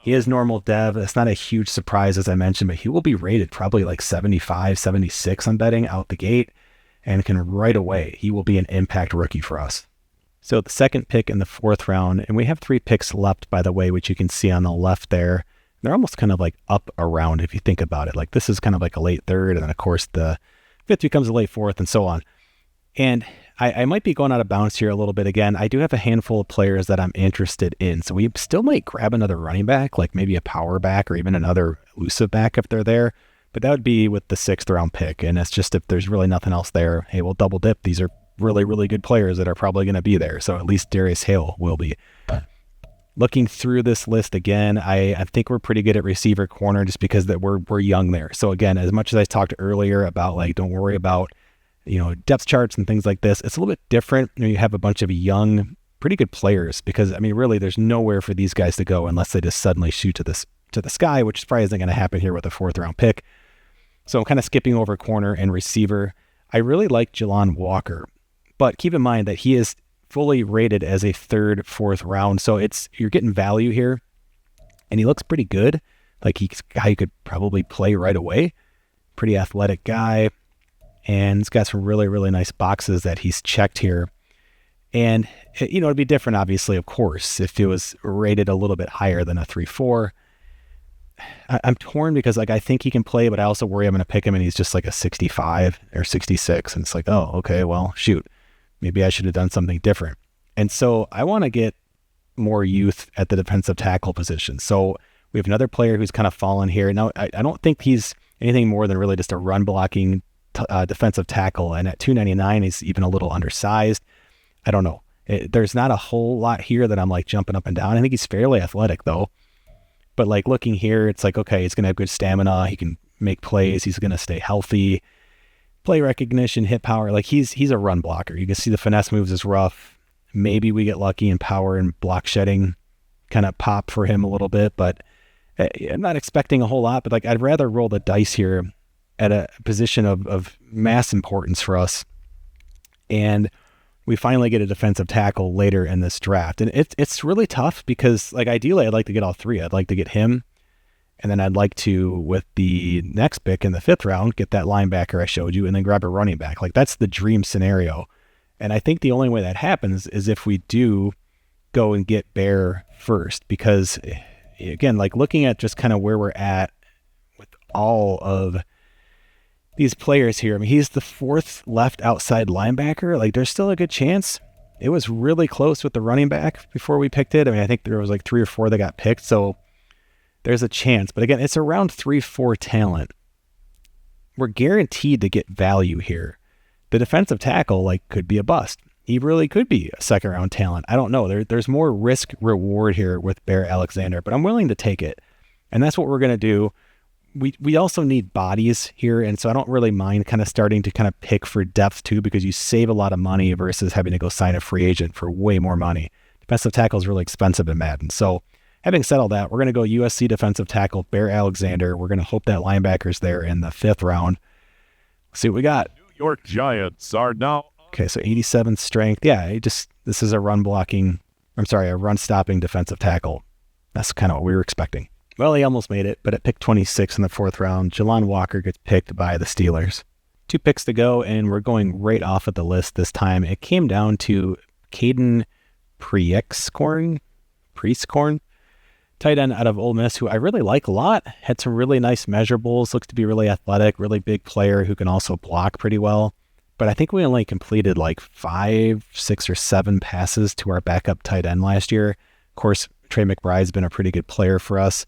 he is normal dev. It's not a huge surprise, as I mentioned, but he will be rated probably like 75, 76, I'm betting, out the gate, and can right away. He will be an impact rookie for us. So the second pick in the 4th round, and we have 3 picks left, by the way, which you can see on the left there. They're almost kind of like up around if you think about it. Like, this is kind of like a late 3rd, and then of course the 5th becomes a late 4th, and so on. And I might be going out of bounds here a little bit again. I do have a handful of players that I'm interested in. So we still might grab another running back, like maybe a power back or even another elusive back if they're there. But that would be with the 6th round pick. And it's just, if there's really nothing else there, hey, we'll double dip. These are really, really good players that are probably going to be there. So at least Darius Hale will be. Looking through this list again, I think we're pretty good at receiver corner just because that we're young there. So again, as much as I talked earlier about, like, don't worry about, depth charts and things like this, it's a little bit different when you have a bunch of young, pretty good players, because I mean, really, there's nowhere for these guys to go unless they just suddenly shoot to the sky, which probably isn't going to happen here with a 4th round pick. So I'm kind of skipping over corner and receiver. I really like Jelon Walker, but keep in mind that he is fully rated as a 3rd, 4th round. So you're getting value here, and he looks pretty good. Like, he's a guy you could probably play right away. Pretty athletic guy. And he's got some really, really nice boxes that he's checked here. And, it'd be different, obviously, of course, if it was rated a little bit higher than a 3-4. I'm torn because, like, I think he can play, but I also worry I'm going to pick him and he's just like a 65 or 66. And it's like, oh, okay, well, shoot, maybe I should have done something different. And so I want to get more youth at the defensive tackle position. So we have another player who's kind of fallen here. Now, I don't think he's anything more than really just a run blocking defensive tackle, and at 299 he's even a little undersized. I don't know. There's not a whole lot here that I'm like jumping up and down. I think he's fairly athletic though, but like looking here, it's like, okay, he's gonna have good stamina, he can make plays, he's gonna stay healthy, play recognition, hit power. Like, he's a run blocker. You can see the finesse moves is rough. Maybe we get lucky and power and block shedding kind of pop for him a little bit, but I'm not expecting a whole lot. But like, I'd rather roll the dice here at a position of mass importance for us. And we finally get a defensive tackle later in this draft. And it's really tough because, like, ideally I'd like to get all 3. I'd like to get him, and then I'd like to, with the next pick in the 5th round, get that linebacker I showed you and then grab a running back. Like, that's the dream scenario. And I think the only way that happens is if we do go and get Bear first, because again, like, looking at just kind of where we're at with all of these players here, I mean, he's the 4th left outside linebacker. Like, there's still a good chance. It was really close with the running back before we picked it. I mean, I think there was like 3 or 4 that got picked, so there's a chance. But again, it's around 3-4 talent. We're guaranteed to get value here. The defensive tackle, like, could be a bust. He really could be a 2nd round talent. I don't know. There's more risk reward here with Bear Alexander, but I'm willing to take it. And that's what we're going to do. We also need bodies here, and so I don't really mind kind of starting to kind of pick for depth too, because you save a lot of money versus having to go sign a free agent for way more money. Defensive tackle is really expensive in Madden. So having said all that, we're going to go USC defensive tackle Bear Alexander. We're going to hope that linebacker's there in the 5th round. Let's see what we got. New York Giants are now. Okay, so 87 strength. Yeah, this is a run stopping defensive tackle. That's kind of what we were expecting. Well, he almost made it, but at pick 26 in the 4th round, Jelon Walker gets picked by the Steelers. 2 picks to go, and we're going right off of the list this time. It came down to Caden Prieskorn, tight end out of Ole Miss, who I really like a lot. Had some really nice measurables, looks to be really athletic, really big player who can also block pretty well. But I think we only completed like 5, 6, or 7 passes to our backup tight end last year. Of course, Trey McBride's been a pretty good player for us.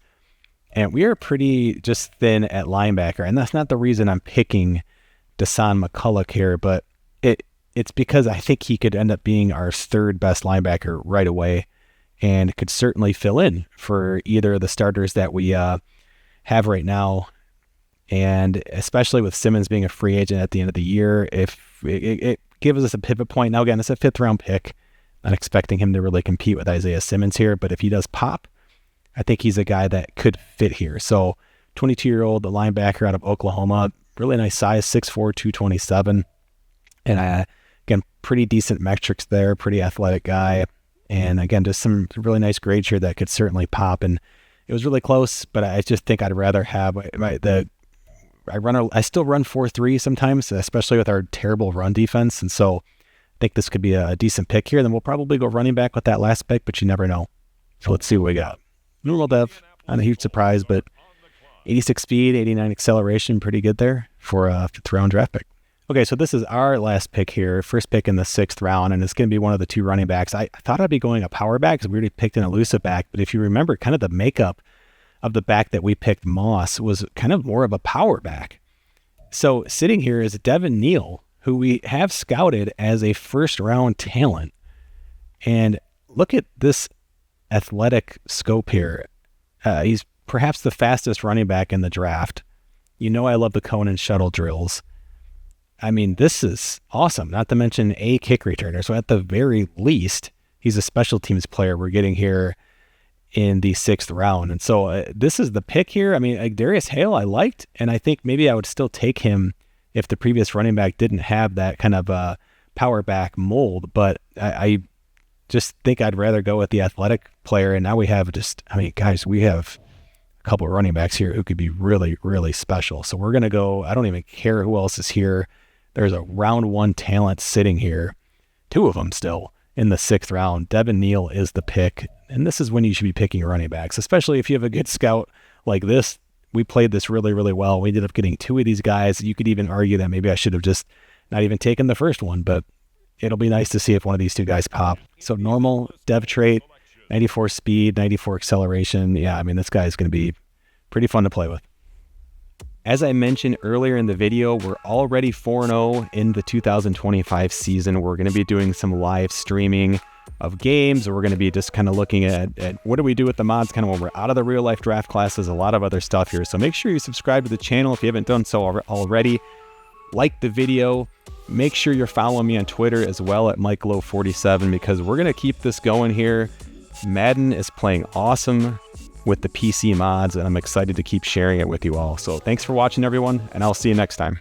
And we are pretty just thin at linebacker. And that's not the reason I'm picking Deshaun McCulloch here, but it's because I think he could end up being our third best linebacker right away and could certainly fill in for either of the starters that we have right now. And especially with Simmons being a free agent at the end of the year, if it gives us a pivot point. Now, again, it's a 5th round pick. Not expecting him to really compete with Isaiah Simmons here, but if he does pop, I think he's a guy that could fit here. So 22-year-old linebacker out of Oklahoma, really nice size, 6'4", 227. And again, pretty decent metrics there, pretty athletic guy. And again, just some really nice grades here that could certainly pop. And it was really close, but I just think I'd rather have I still run 4-3 sometimes, especially with our terrible run defense. And so I think this could be a decent pick here. Then we'll probably go running back with that last pick, but you never know. So let's see what we got. Normal dev, not a huge surprise, but 86 speed, 89 acceleration, pretty good there for a 5th round draft pick. Okay, so this is our last pick here, first pick in the 6th round, and it's going to be one of the 2 running backs. I thought I'd be going a power back because we already picked an elusive back, but if you remember, kind of the makeup of the back that we picked, Moss, was kind of more of a power back. So sitting here is Devin Neal, who we have scouted as a 1st round talent. And look at this athletic scope here. He's perhaps the fastest running back in the draft. You know I love the cone and shuttle drills. I mean, this is awesome, not to mention a kick returner. So at the very least, he's a special teams player we're getting here in the 6th round. And so this is the pick here. I mean, Darius Hale I liked, and I think maybe I would still take him if the previous running back didn't have that kind of power back mold. But I just think I'd rather go with the athletic player. And now we have guys, we have a couple of running backs here who could be really, really special. So we're going to go, I don't even care who else is here. There's a round 1 talent sitting here, 2 of them still in the 6th round. Devin Neal is the pick. And this is when you should be picking running backs, especially if you have a good scout like this. We played this really, really well. We ended up getting 2 of these guys. You could even argue that maybe I should have just not even taken the first one, but it'll be nice to see if one of these 2 guys pop. So normal dev trait, 94 speed, 94 acceleration. Yeah, I mean, this guy is going to be pretty fun to play with. As I mentioned earlier in the video, we're already 4-0 in the 2025 season. We're going to be doing some live streaming of games. We're going to be just kind of looking at what do we do with the mods kind of when we're out of the real life draft classes, a lot of other stuff here. So make sure you subscribe to the channel if you haven't done so already. Like the video. Make sure you're following me on Twitter as well at MikeLow47 because we're going to keep this going here. Madden is playing awesome with the PC mods, and I'm excited to keep sharing it with you all. So thanks for watching, everyone, and I'll see you next time.